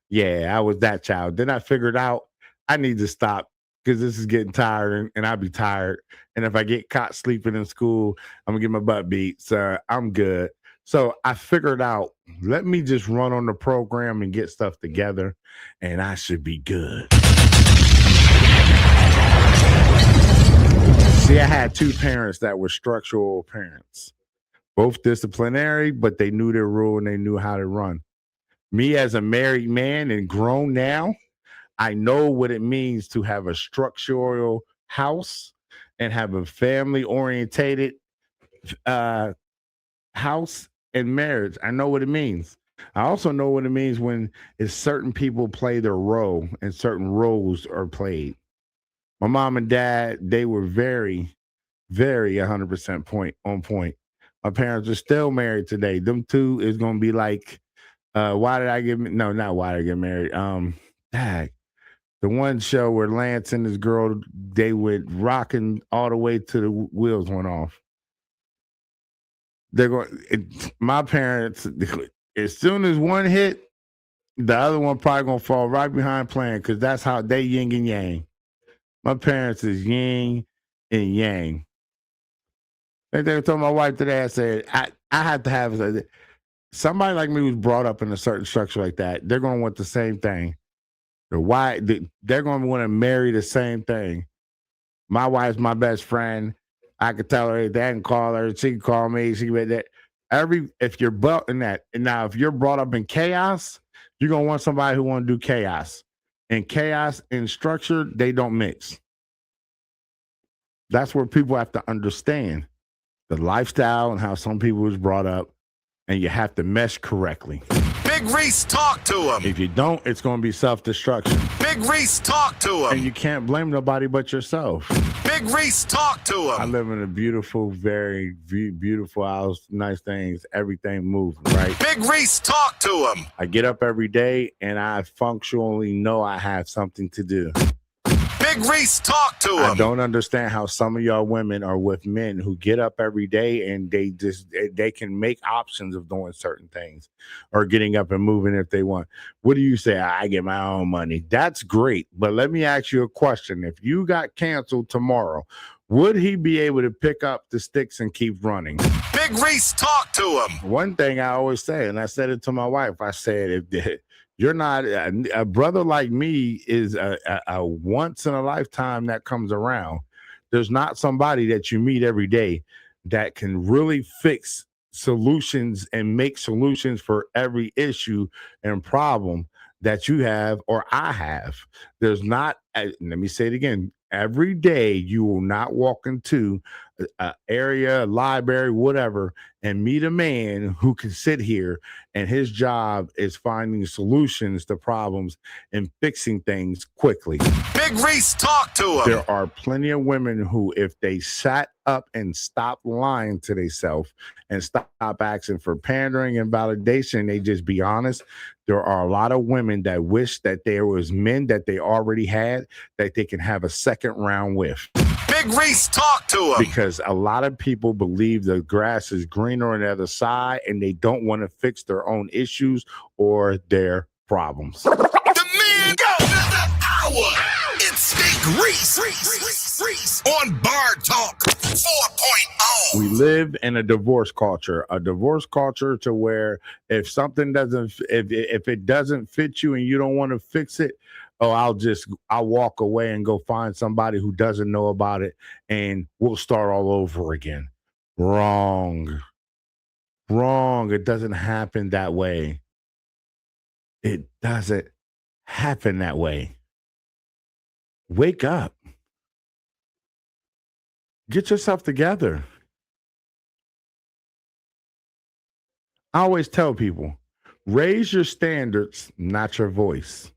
S4: Yeah, I was that child. Then I figured out I need to stop because this is getting tired and I'll be tired. And if I get caught sleeping in school, I'm going to get my butt beat. So I'm good. So I figured out, let me just run on the program and get stuff together and I should be good. See, I had 2 parents that were structural parents, both disciplinary, but they knew their rule and they knew how to run. Me as a married man and grown now, I know what it means to have a structural house and have a family orientated house and marriage. I know what it means. I also know what it means when it's certain people play their role and certain roles are played. My mom and dad, they were very, very 100% on point. My parents are still married today. Them two is going to be like, why did I get, no, not why did I get married? Dang. The one show where Lance and his girl, they went rocking all the way to the wheels went off. My parents, as soon as one hit, the other one probably going to fall right behind playing because that's how they yin and yang. My parents is yin and yang. They told my wife today, I said, I had to have somebody like me who's brought up in a certain structure like that. They're going to want the same thing. They're going to want to marry the same thing. My wife's my best friend. I could tell her anything. I can call her. She can call me. She can that. If you're built in that, and now if you're brought up in chaos, you're going to want somebody who want to do chaos. And chaos and structure, they don't mix. That's where people have to understand the lifestyle and how some people was brought up, and you have to mesh correctly.
S1: Big Reese, talk to him.
S4: If you don't, it's going to be self-destruction.
S1: Big Reese, talk to him.
S4: And you can't blame nobody but yourself.
S1: Big Reese, talk to him.
S4: I live in a beautiful, very beautiful house, nice things, everything moving, right?
S1: Big Reese, talk to him.
S4: I get up every day and I functionally know I have something to do.
S1: Big Reese, talk to him.
S4: I don't understand how some of y'all women are with men who get up every day and they can make options of doing certain things or getting up and moving if they want. What do you say? I get my own money. That's great. But let me ask you a question. If you got canceled tomorrow, would he be able to pick up the sticks and keep running?
S1: Big Reese, talk to him.
S4: One thing I always say, and I said it to my wife, I said, if you're not a brother like me is a once in a lifetime that comes around. There's not somebody that you meet every day that can really fix solutions and make solutions for every issue and problem that you have or I have. There's not, let me say it again. Every day you will not walk into an area, a library, whatever, and meet a man who can sit here and his job is finding solutions to problems and fixing things quickly.
S1: Big Reese, talk to him.
S4: There are plenty of women who, if they sat up and stopped lying to themselves and stop asking for pandering and validation, they just be honest. There are a lot of women that wish that there was men that they already had that they can have a second round with.
S1: Big
S2: Big Reese, talk to him.
S4: Because a lot of people believe the grass is greener on the other side and they don't want to fix their own issues or their problems.
S1: The man go another hour. It's Big Reese on Bar Talk 4.0.
S4: We live in a divorce culture to where if something doesn't, if it doesn't fit you and you don't want to fix it, I'll walk away and go find somebody who doesn't know about it and we'll start all over again. Wrong. It doesn't happen that way. It doesn't happen that way. Wake up. Get yourself together. I always tell people, raise your standards, not your voice.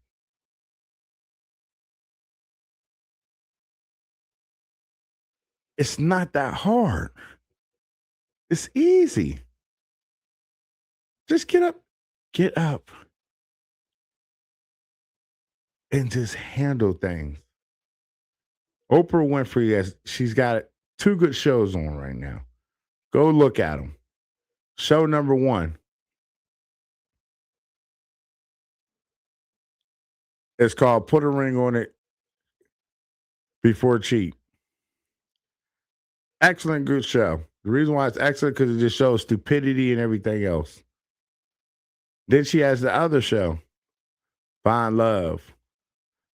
S4: It's not that hard. It's easy. Just get up, and just handle things. Oprah Winfrey, she's got 2 good shows on right now. Go look at them. Show number 1. It's called Put a Ring on It Before Cheat. Excellent, good show. The reason why it's excellent because it just shows stupidity and everything else. Then she has the other show, Find Love.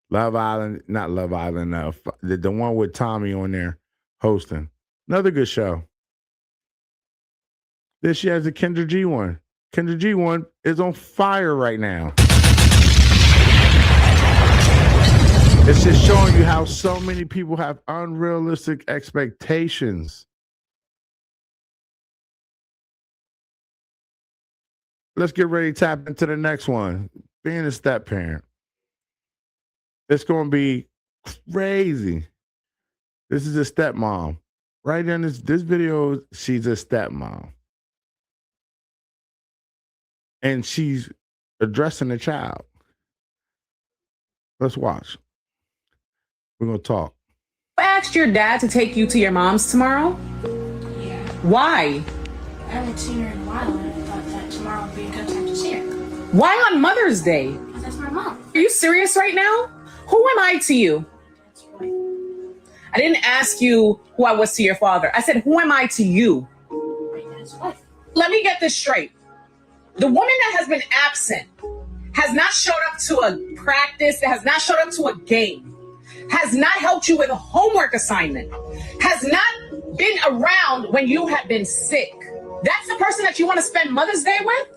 S4: Love Island, not Love Island, the one with Tommy on there hosting. Another good show. Then she has the Kendra G one. Kendra G one is on fire right now. It's just showing you how so many people have unrealistic expectations. Let's get ready to tap into the next one. Being a step parent. It's going to be crazy. This is a stepmom. Right in this video, she's a stepmom. And she's addressing the child. Let's watch. We're going to talk.
S7: I asked your dad to take you to your mom's tomorrow?
S8: Yeah.
S7: Why?
S8: I haven't seen her in a while and I thought that tomorrow would be a good time to see her.
S7: Why on Mother's Day?
S8: Because that's my mom.
S7: Are you serious right now? Who am I to you?
S8: That's right.
S7: I didn't ask you who I was to your father. I said, who am I to you?
S8: My dad's wife.
S7: Let me get this straight. The woman that has been absent has not showed up to a practice, has not showed up to a game, has not helped you with a homework assignment, has not been around when you have been sick. That's the person that you want to spend Mother's Day with?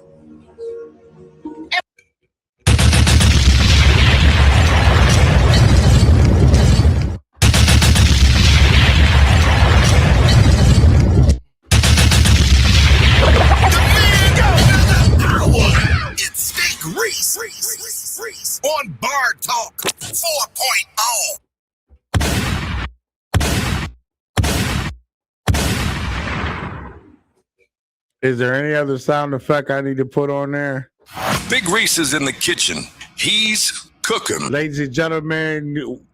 S1: It's Big Reese on Bar Talk 4.0.
S4: Is there any other sound effect I need to put on there?
S2: Big Reese is in the kitchen. He's cooking.
S4: Ladies and gentlemen,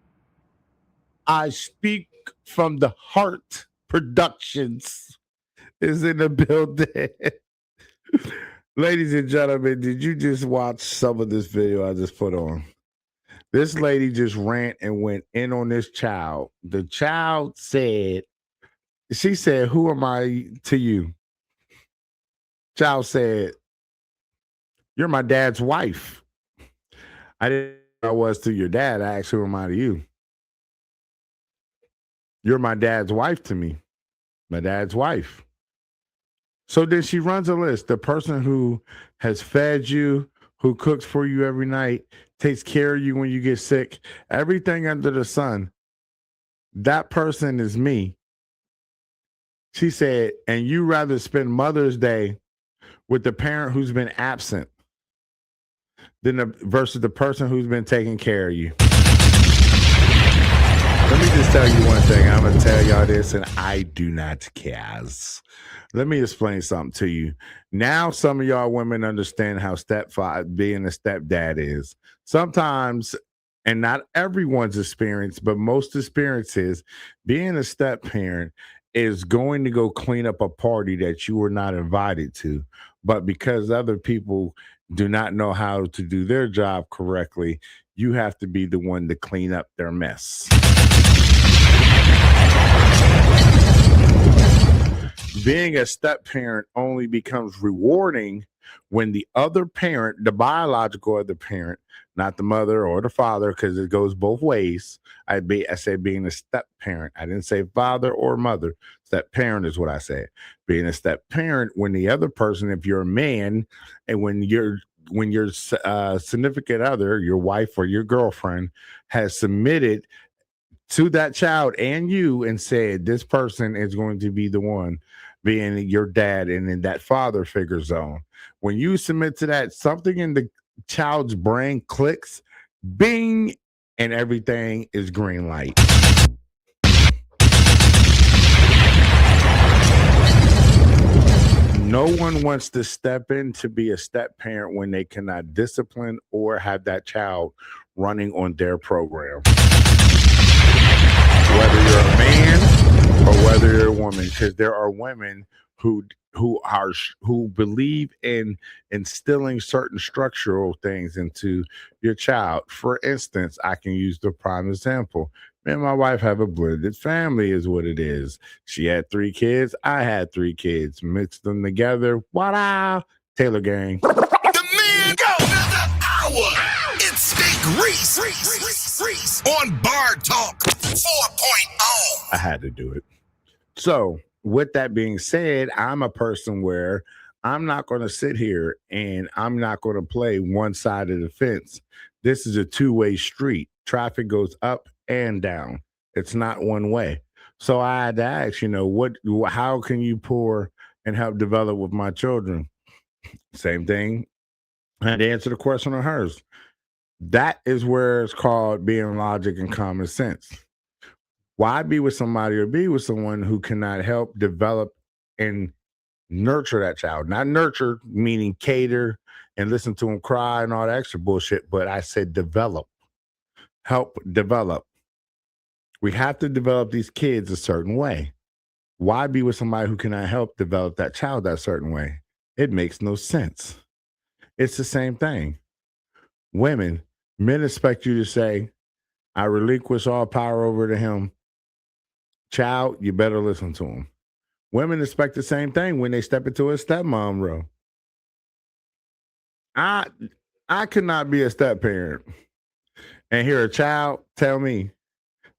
S4: I speak from the heart. Productions is in the building. Ladies and gentlemen, did you just watch some of this video I just put on? This lady just ran and went in on this child. The child said, she said, who am I to you? Child said, you're my dad's wife. I didn't know I was to your dad. I asked, who am I to you? You're my dad's wife to me. My dad's wife. So then she runs a list. The person who has fed you, who cooks for you every night, takes care of you when you get sick, everything under the sun, that person is me. She said, and you rather spend Mother's Day with the parent who's been absent than versus the person who's been taking care of you. Let me just tell you one thing. I'm going to tell y'all this, and I do not care. Let me explain something to you. Now, some of y'all women understand how being a stepdad is. Sometimes and not everyone's experience, but most experiences, being a step parent is going to go clean up a party that you were not invited to. But because other people do not know how to do their job correctly, you have to be the one to clean up their mess. Being a step parent only becomes rewarding when the other parent, the biological other parent, not the mother or the father, because it goes both ways. I said being a step parent. I didn't say father or mother. Step parent is what I said. Being a step parent when the other person, if you're a man, and when your significant other, your wife or your girlfriend, has submitted to that child and you and said this person is going to be the one being your dad and in that father figure zone. When you submit to that, something in the child's brain clicks, bing, and everything is green light. No one wants to step in to be a step parent when they cannot discipline or have that child running on their program. Whether you're a man or whether you're a woman, because there are women who believe in instilling certain structural things into your child. For instance, I can use the prime example. Me and my wife have a blended family, is what it is. She had 3 kids, I had 3 kids. Mixed them together. What Taylor gang.
S1: The man go another hour. It's Big Reese on Bar Talk 4.0.
S4: I had to do it. So, with that being said, I'm a person where I'm not going to sit here and I'm not going to play one side of the fence. This is a two-way street. Traffic goes up and down. It's not one way. So I had to ask, how can you pour and help develop with my children? Same thing. I had to answer the question on hers. That is where it's called being logic and common sense. Why be with somebody or be with someone who cannot help develop and nurture that child? Not nurture, meaning cater and listen to them cry and all that extra bullshit, but I said develop, help develop. We have to develop these kids a certain way. Why be with somebody who cannot help develop that child that certain way? It makes no sense. It's the same thing. Women, men expect you to say, I relinquish all power over to him. Child, you better listen to him. Women expect the same thing when they step into a stepmom role. I could not be a step parent and hear a child tell me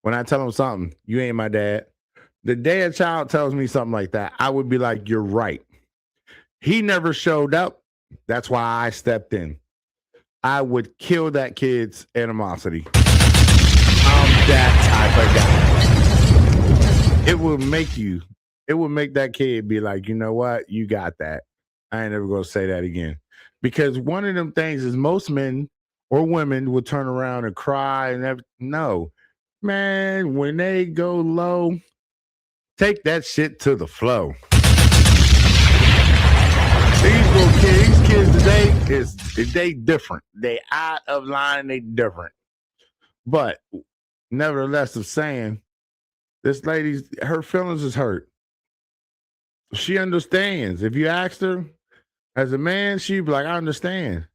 S4: when I tell him something, you ain't my dad. The day a child tells me something like that, I would be like, you're right. He never showed up. That's why I stepped in. I would kill that kid's animosity. I'm that type of guy. It will make that kid be like, you know what? You got that. I ain't never gonna say that again. Because one of them things is most men or women will turn around and cry and no. Man, when they go low, take that shit to the flow. These kids today they different. They out of line, they different. But nevertheless of saying, this lady's her feelings is hurt. She understands. If you asked her as a man, she'd be like, I understand.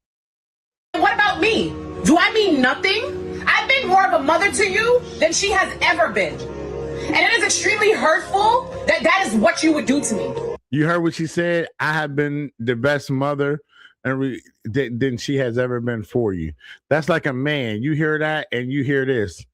S7: What about me? Do I mean nothing? I've been more of a mother to you than she has ever been. And it is extremely hurtful that is what you would do to me.
S4: You heard what she said? I have been the best mother than she has ever been for you. That's like a man. You hear that and you hear this.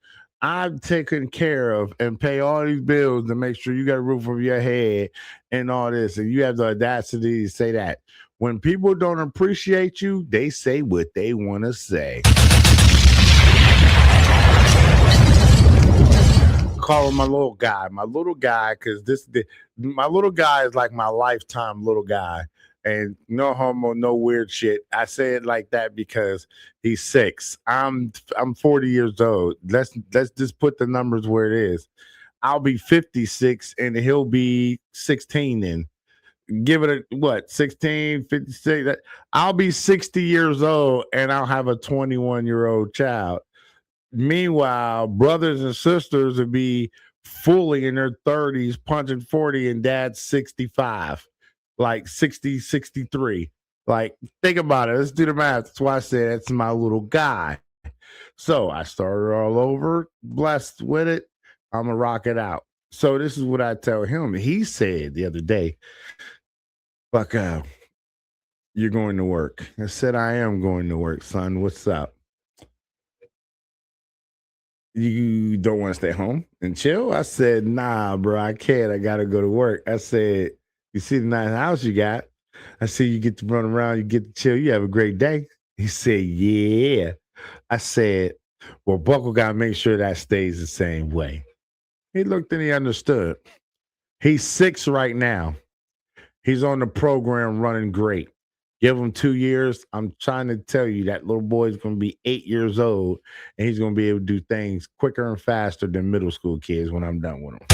S4: I've taken care of and pay all these bills to make sure you got a roof over your head and all this. And you have the audacity to say that. When people don't appreciate you, they say what they want to say. Call him my little guy, because my little guy is like my lifetime little guy. And no homo, no weird shit. I say it like that because he's 6. I'm 40 years old. Let's just put the numbers where it is. I'll be 56 and he'll be 16 then. Give it 16, 56. I'll be 60 years old and I'll have a 21-year-old child. Meanwhile, brothers and sisters would be fully in their 30s, punching 40, and dad's 65, like 60, 63. Like, think about it. Let's do the math. That's why I said that's my little guy. So I started all over, blessed with it. I'm going to rock it out. So this is what I tell him. He said the other day, fuck up. You're going to work. I said, I am going to work, son. What's up? You don't want to stay home and chill? I said, nah, bro, I can't. I got to go to work. I said, you see the nice house you got? I see you get to run around, you get to chill. You have a great day. He said, yeah. I said, well, Buckle got to make sure that stays the same way. He looked and he understood. He's 6 right now. He's on the program running great. Give him 2 years. I'm trying to tell you that little boy's going to be 8 years old, and he's going to be able to do things quicker and faster than middle school kids when I'm done with him.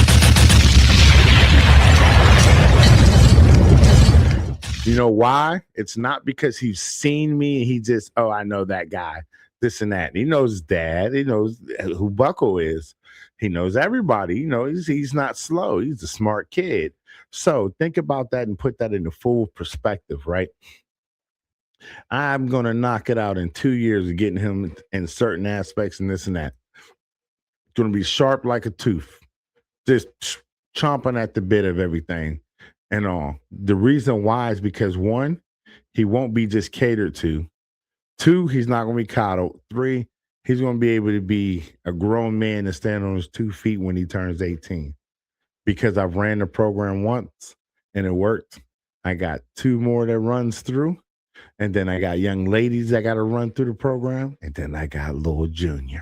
S4: You know why? It's not because he's seen me and he just, oh, I know that guy, this and that. He knows his dad. He knows who Buckle is. He knows everybody. You know, he's not slow. He's a smart kid. So think about that and put that into full perspective, right? I'm going to knock it out in 2 years of getting him in certain aspects and this and that. Going to be sharp like a tooth, just chomping at the bit of everything and all. The reason why is because 1, he won't be just catered to. 2, he's not going to be coddled. 3, he's going to be able to be a grown man and stand on his 2 feet when he turns 18. Because I've ran the program once and it worked. I got 2 more that runs through. And then I got young ladies that got to run through the program. And then I got Lil Junior.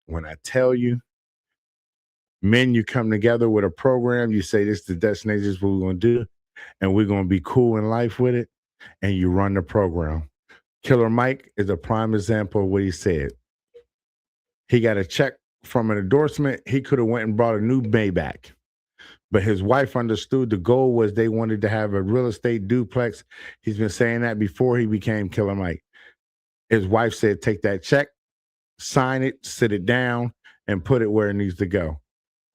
S4: When I tell you, men, you come together with a program, you say this is the destination, this is what we're going to do, and we're going to be cool in life with it, and you run the program. Killer Mike is a prime example of what he said. He got a check from an endorsement. He could have went and brought a new Maybach. But his wife understood the goal was they wanted to have a real estate duplex. He's been saying that before he became Killer Mike. His wife said, take that check, sign it, sit it down, and put it where it needs to go.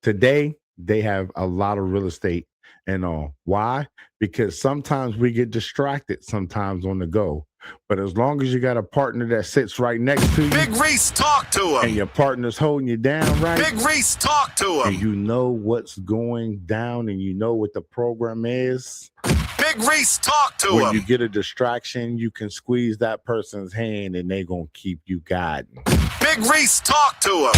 S4: Today, they have a lot of real estate and all. Why? Because sometimes we get distracted sometimes on the go. But as long as you got a partner that sits right next to you,
S1: Big Reese, talk to him.
S4: and your partner's holding you down right,
S1: Big Reese, talk to
S4: and
S1: him.
S4: you know what's going down and you know what the program is,
S1: Big Reese, talk to
S4: when
S1: him.
S4: you get a distraction, you can squeeze that person's hand and they gonna keep you guiding.
S1: Big Reese, talk to him.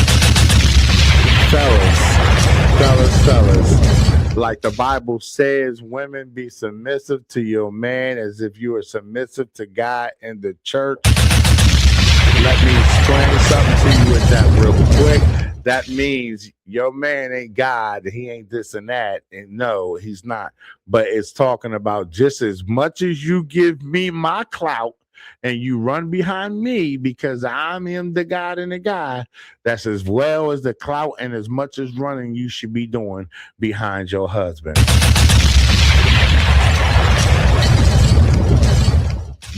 S4: Fellas, like the Bible says, women, be submissive to your man as if you are submissive to God in the church. Let me explain something to you with that real quick. That means your man ain't God, he ain't this and that, and no, he's not. But it's talking about just as much as you give me my clout and you run behind me because I am the God and the guy, that's as well as the clout and as much as running you should be doing behind your husband.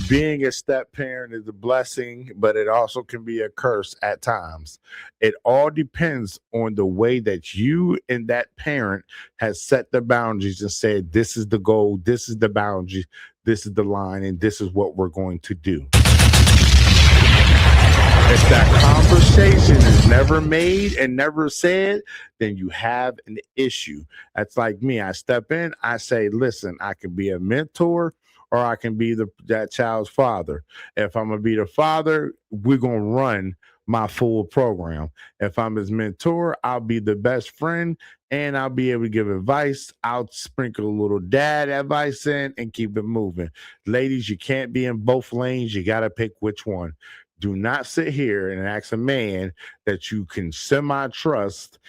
S4: Being a step parent is a blessing, but it also can be a curse at times. It all depends on the way that you and that parent has set the boundaries and said, this is the goal, this is the boundary, this is the line, and this is what we're going to do. If that conversation is never made and never said, then you have an issue. That's like me. I step in, I say, listen, I can be a mentor or I can be that child's father. If I'm going to be the father, we're going to run my full program. If I'm his mentor, I'll be the best friend and I'll be able to give advice. I'll sprinkle a little dad advice in and keep it moving. Ladies, you can't be in both lanes. You got to pick which one. Do not sit here and ask a man that you can semi-trust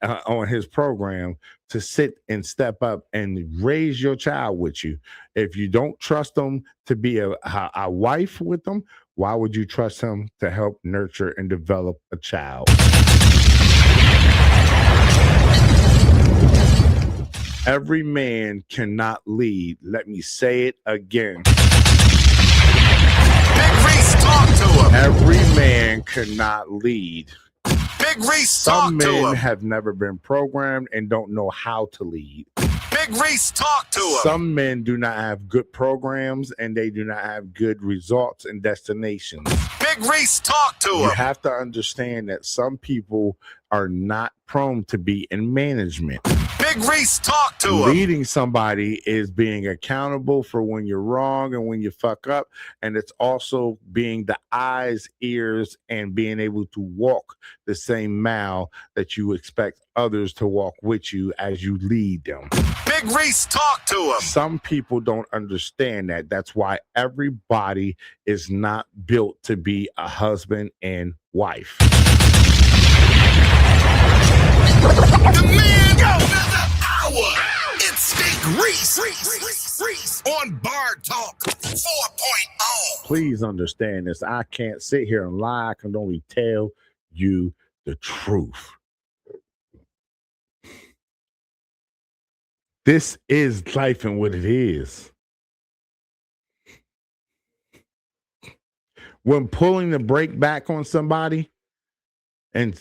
S4: on his program to sit and step up and raise your child with you. If you don't trust them to be a wife with them, why would you trust him to help nurture and develop a child? Every man cannot lead. Let me say it again.
S2: talk to him.
S4: Every man cannot lead.
S2: Big Reese,
S4: Some
S2: talk to
S4: men
S2: him.
S4: have never been programmed and don't know how to lead.
S2: Big Reese, talk to him.
S4: Some men do not have good programs and they do not have good results and destinations.
S2: Big Reese, talk to
S4: You
S2: him.
S4: have to understand that some people are not prone to be in management.
S2: Big Reese, talk to him.
S4: Leading somebody is being accountable for when you're wrong and when you fuck up. And it's also being the eyes, ears, and being able to walk the same mile that you expect others to walk with you as you lead them.
S2: Big Reese, talk to him.
S4: Some people don't understand that. That's why everybody is not built to be a husband and wife.
S1: The man of the hour. It's Big Reese on Bar Talk 4.0.
S4: Please understand this. I can't sit here and lie. I can only tell you the truth. This is life and what it is. When pulling the brake back on somebody and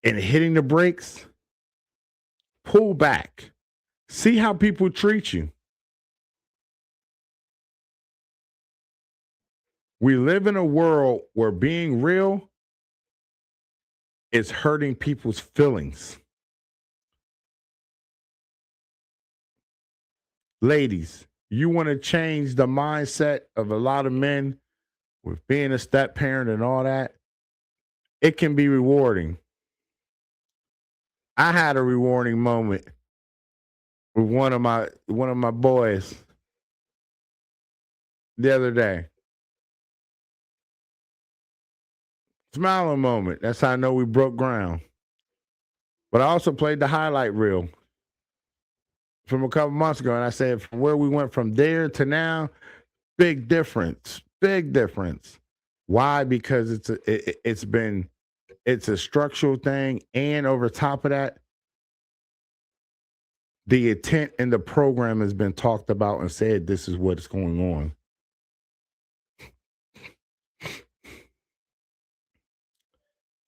S4: hitting the brakes, pull back. See how people treat you. We live in a world where being real is hurting people's feelings. Ladies, you want to change the mindset of a lot of men with being a step parent and all that. It can be rewarding. I had a rewarding moment with one of my boys the other day. Smiling moment. That's how I know we broke ground. But I also played the highlight reel from a couple months ago, and I said from where we went from there to now, big difference. Big difference. Why? Because it's a structural thing, and over top of that, the intent in the program has been talked about and said this is what's going on.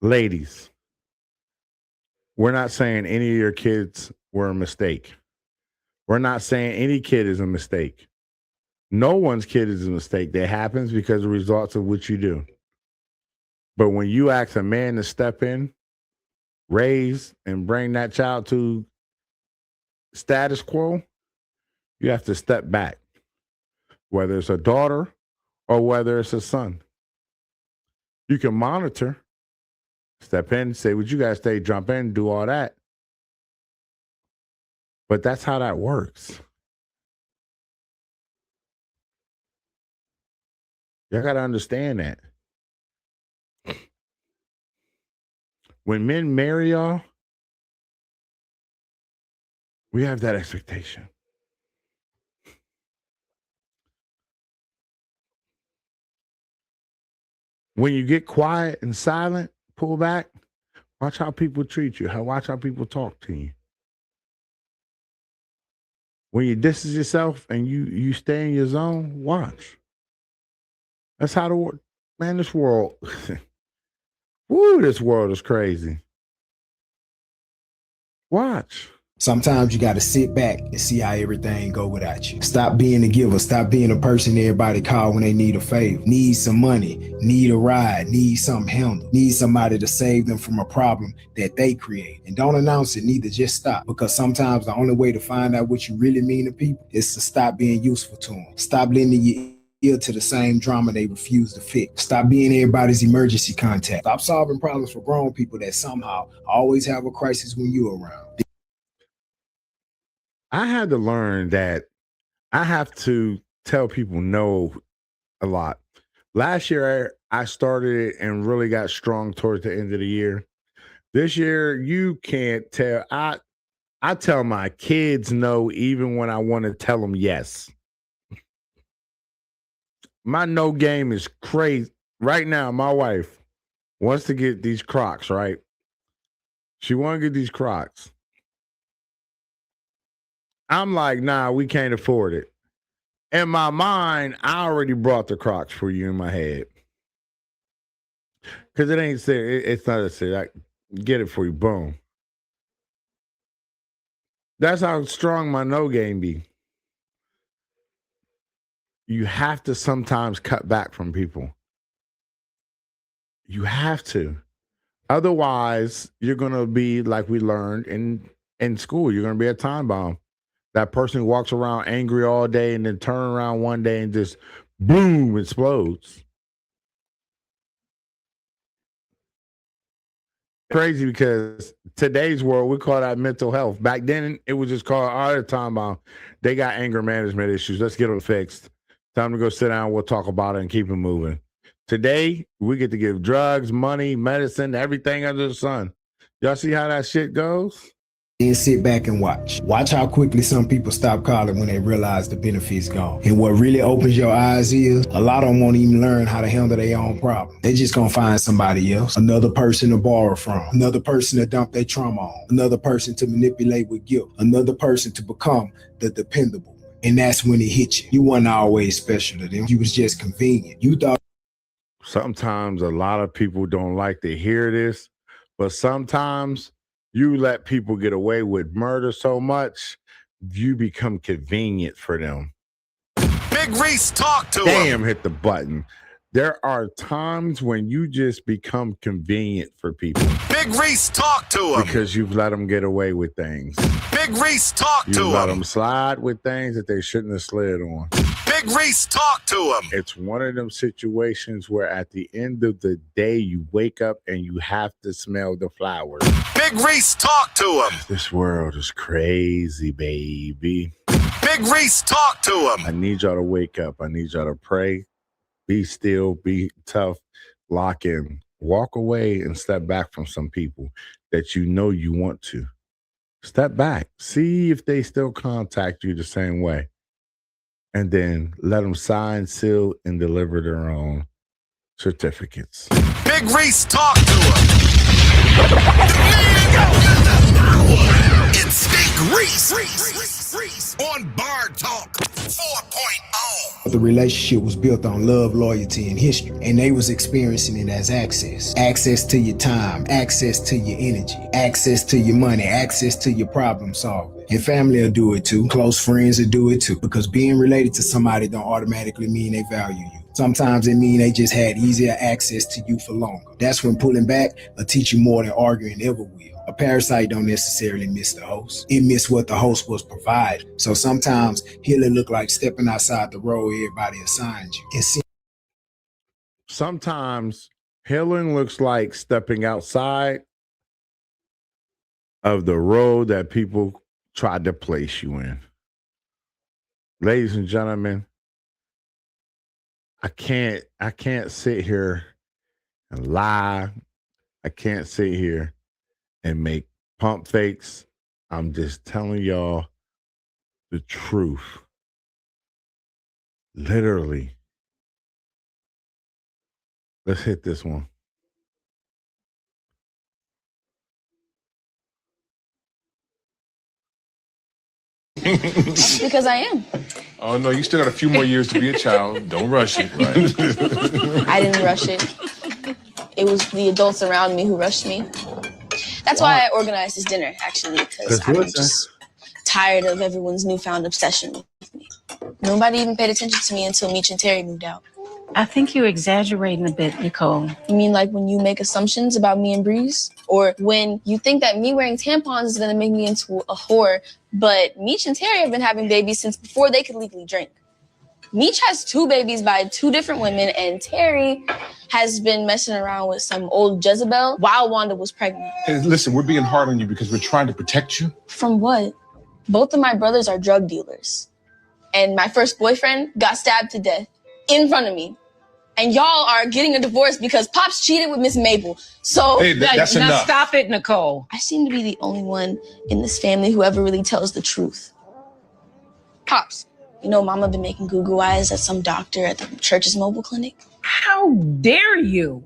S4: Ladies, we're not saying any of your kids were a mistake. We're not saying any kid is a mistake. No one's kid is a mistake. That happens because of the results of what you do. But when you ask a man to step in, raise, and bring that child to status quo, you have to step back, whether it's a daughter or whether it's a son. You can monitor, step in, say, would you guys stay, jump in, do all that. But that's how that works. Y'all got to understand that. When men marry y'all, we have that expectation. When you get quiet and silent, pull back, watch how people treat you, watch how people talk to you. When you distance yourself and you stay in your zone, watch. That's how the world, man, this world, woo, this world is crazy. Watch.
S9: Sometimes you got to sit back and see how everything go without you. Stop being a giver. Stop being a person everybody call when they need a favor. Need some money. Need a ride. Need something handled. Need somebody to save them from a problem that they create. And don't announce it, neither. Just stop. Because sometimes the only way to find out what you really mean to people is to stop being useful to them. Stop lending your ear to the same drama they refuse to fix. Stop being everybody's emergency contact. Stop solving problems for grown people that somehow always have a crisis when you're around.
S4: I had to learn that I have to tell people no a lot. Last year, I started and really got strong towards the end of the year. This year, you can't tell. I tell my kids no even when I want to tell them yes. My no game is crazy. Right now, my wife wants to get these Crocs, right? She want to get these Crocs. I'm like, nah, we can't afford it. In my mind, I already brought the Crocs for you in my head. Because it ain't serious. It's not a serious. Get it for you. Boom. That's how strong my no game be. You have to sometimes cut back from people. You have to. Otherwise, you're going to be like we learned in school. You're going to be a time bomb. That person who walks around angry all day and then turn around one day and just boom, explodes. Crazy because today's world, we call that mental health. Back then, it was just called all the time bomb. They got anger management issues. Let's get them fixed. Time to go sit down. We'll talk about it and keep it moving. Today, we get to give drugs, money, medicine, everything under the sun. Y'all see how that shit goes?
S9: Then sit back and watch. Watch how quickly some people stop calling when they realize the benefits gone. And what really opens your eyes is a lot of them won't even learn how to handle their own problem. They just gonna find somebody else, another person to borrow from, another person to dump their trauma on, another person to manipulate with guilt, another person to become the dependable. And that's when it hits you. You weren't always special to them. You was just convenient. You thought.
S4: Sometimes a lot of people don't like to hear this, but sometimes you let people get away with murder so much, you become convenient for them.
S1: Big Reese, talk to him.
S4: Damn, hit the button. There are times when you just become convenient for people.
S1: Big Reese, talk to him.
S4: Because you've let them get away with things.
S1: Big Reese, talk to him.
S4: You let them slide with things that they shouldn't have slid on.
S1: Big Reese, talk to him.
S4: It's one of them situations where at the end of the day, you wake up and you have to smell the flowers.
S1: Big Reese, talk to him.
S4: This world is crazy, baby.
S1: Big Reese, talk to him.
S4: I need y'all to wake up. I need y'all to pray. Be still, be tough, lock in, walk away and step back from some people that you know you want to. Step back. See if they still contact you the same way. And then let them sign, seal, and deliver their own certificates.
S1: Big Reese, talk to him. It's Big Reese on Bar Talk 4.0.
S9: The relationship was built on love, loyalty, and history, and they was experiencing it as access. Access to your time, access to your energy, access to your money, access to your problem solving. And family will do it too. Close friends will do it too. Because being related to somebody don't automatically mean they value you. Sometimes it means they just had easier access to you for longer. That's when pulling back will teach you more than arguing ever will. A parasite don't necessarily miss the host. It missed what the host was providing. So sometimes healing look like stepping outside the road everybody assigned you. And
S4: sometimes healing looks like stepping outside of the road that people tried to place you in. Ladies and gentlemen, I can't sit here and lie. I can't sit here and make pump fakes. I'm just telling y'all the truth. Literally. Let's hit this one.
S10: Because I am.
S2: Oh, no, you still got a few more years to be a child. Don't rush it, right?
S10: I didn't rush it. It was the adults around me who rushed me. That's why I organized this dinner, actually, because I'm just tired of everyone's newfound obsession with me. Nobody even paid attention to me until Meech and Terry moved out.
S11: I think you're exaggerating a bit, Nicole.
S10: You mean like when you make assumptions about me and Breeze? Or when you think that me wearing tampons is going to make me into a whore, but Meech and Terry have been having babies since before they could legally drink. Meech has 2 babies by 2 different women, and Terry has been messing around with some old Jezebel while Wanda was pregnant.
S2: Hey, listen, we're being hard on you because we're trying to protect you.
S10: From what? Both of my brothers are drug dealers. And my first boyfriend got stabbed to death in front of me. And y'all are getting a divorce because Pops cheated with Miss Mabel. So
S2: hey, that's
S11: now
S2: enough.
S11: Stop it, Nicole.
S10: I seem to be the only one in this family who ever really tells the truth. Pops, you know Mama been making goo-goo eyes at some doctor at the church's mobile clinic?
S11: How dare you?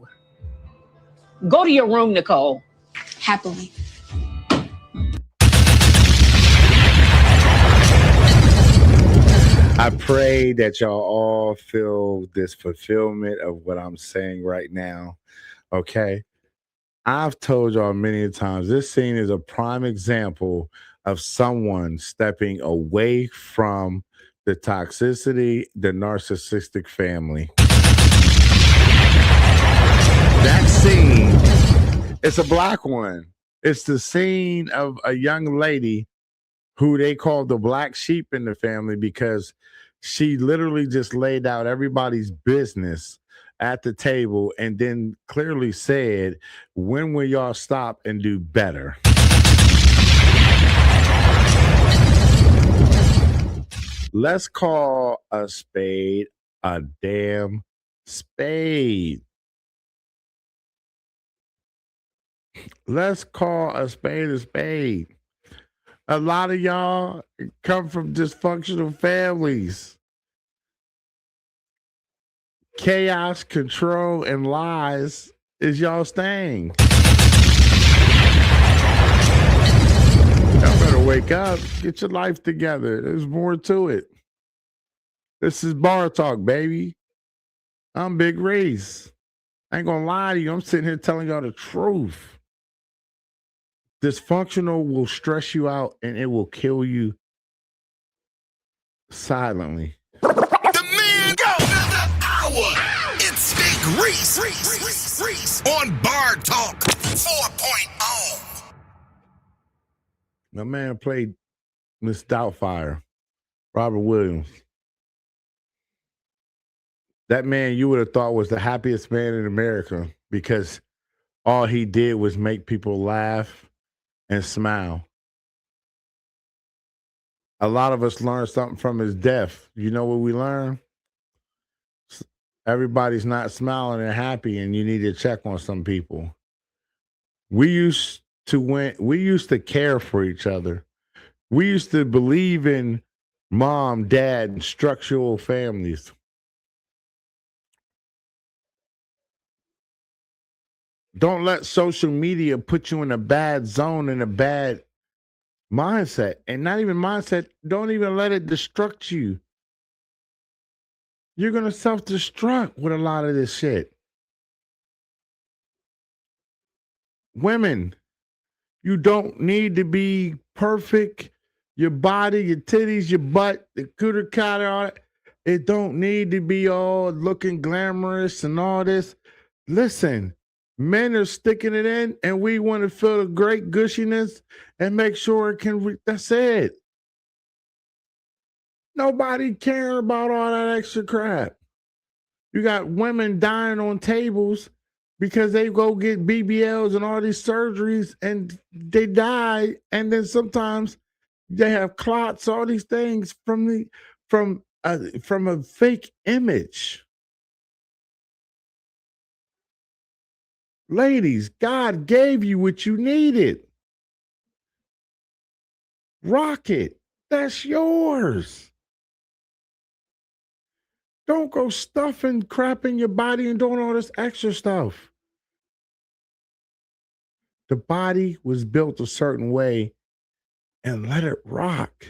S11: Go to your room, Nicole.
S10: Happily.
S4: I pray that y'all all feel this fulfillment of what I'm saying right now. Okay. I've told y'all many times this scene is a prime example of someone stepping away from the toxicity, the narcissistic family. That scene, it's a black one. It's the scene of a young lady who they call the black sheep in the family because she literally just laid out everybody's business at the table and then clearly said, when will y'all stop and do better? Let's call a spade a damn spade. Let's call a spade a spade. A lot of y'all come from dysfunctional families. Chaos, control, and lies is y'all's thing. Y'all better wake up. Get your life together. There's more to it. This is Bar Talk, baby. I'm Big Reese. I ain't gonna lie to you. I'm sitting here telling y'all the truth. Dysfunctional will stress you out and it will kill you silently.
S1: The man go another hour. It's Big Reese on Bar Talk 4.0.
S4: My man played Miss Doubtfire, Robert Williams. That man you would have thought was the happiest man in America because all he did was make people laugh and smile. A lot of us learned something from his death. You know what we learned? Everybody's not smiling and happy, and you need to check on some people. We used to care for each other. We used to believe in mom, dad, and structural families. Don't let social media put you in a bad zone, in a bad mindset. And not even mindset, don't even let it destruct you. You're going to self-destruct with a lot of this shit. Women, you don't need to be perfect. Your body, your titties, your butt, the cooter cutter, all that. It don't need to be all looking glamorous and all this. Listen, men are sticking it in and we want to feel the great gushiness and make sure it can, that's it. Nobody cares about all that extra crap. You got women dying on tables because they go get BBLs and all these surgeries and they die. And then sometimes they have clots, all these things from a fake image. Ladies, God gave you what you needed. Rock it. That's yours. Don't go stuffing crap in your body and doing all this extra stuff. The body was built a certain way and let it rock.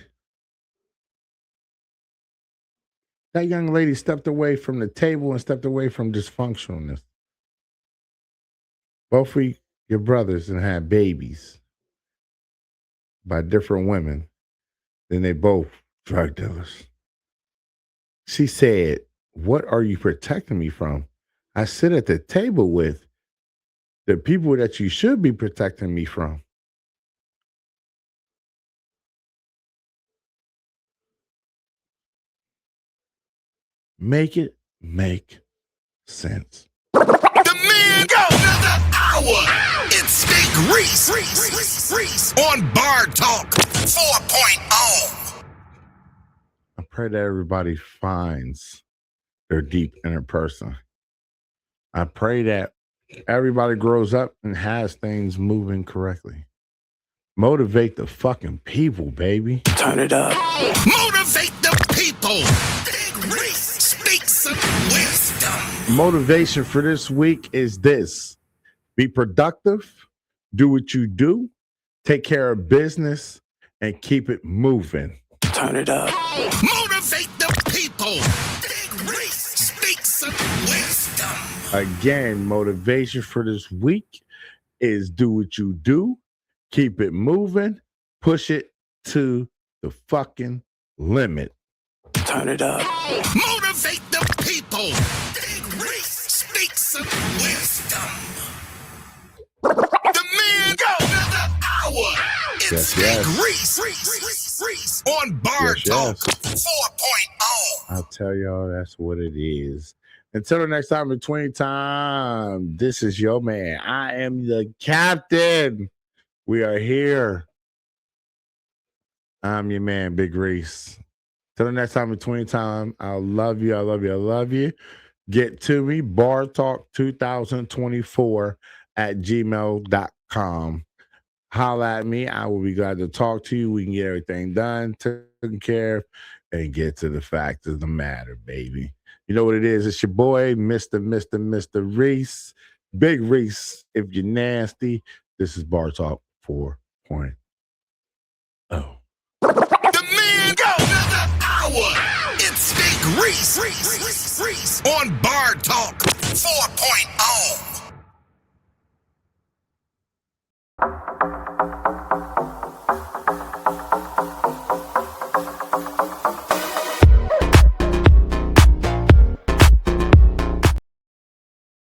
S4: That young lady stepped away from the table and stepped away from dysfunctionalness. Both of your brothers and had babies by different women. Then they both drug dealers. She said, what are you protecting me from? I sit at the table with the people that you should be protecting me from. Make it make sense.
S1: The man go another hour. It's Big Reese on Bar Talk 4.0.
S4: I pray that everybody finds their deep inner person. I pray that everybody grows up and has things moving correctly. Motivate the fucking people, baby.
S5: Turn it up.
S1: Motivate the people. Big Reese speaks some wisdom.
S4: Motivation for this week is this. Be productive, do what you do, take care of business, and keep it moving.
S5: Turn it up.
S1: Motivate the people. Big Reese speaks some wisdom.
S4: Again, motivation for this week is do what you do, keep it moving, push it to the fucking limit.
S5: Turn it up.
S1: Motivate the people. Big Reese speaks some wisdom. The man go another hour. It's Big Reese on Bar Talk 4.0.
S4: I'll tell y'all that's what it is. Until the next time, between time, this is your man. I am the captain. We are here. I'm your man, Big Reese. Till the next time, between time, I love you. I love you. I love you. Get to me, bartalk2024 at gmail.com. Holla at me. I will be glad to talk to you. We can get everything done, taken care of, and get to the fact of the matter, baby. You know what it is. It's your boy, Mr. Reese. Big Reese. If you're nasty, this is Bar Talk 4.0.
S1: The man go another hour. It's Big Reese on Bar Talk 4.0.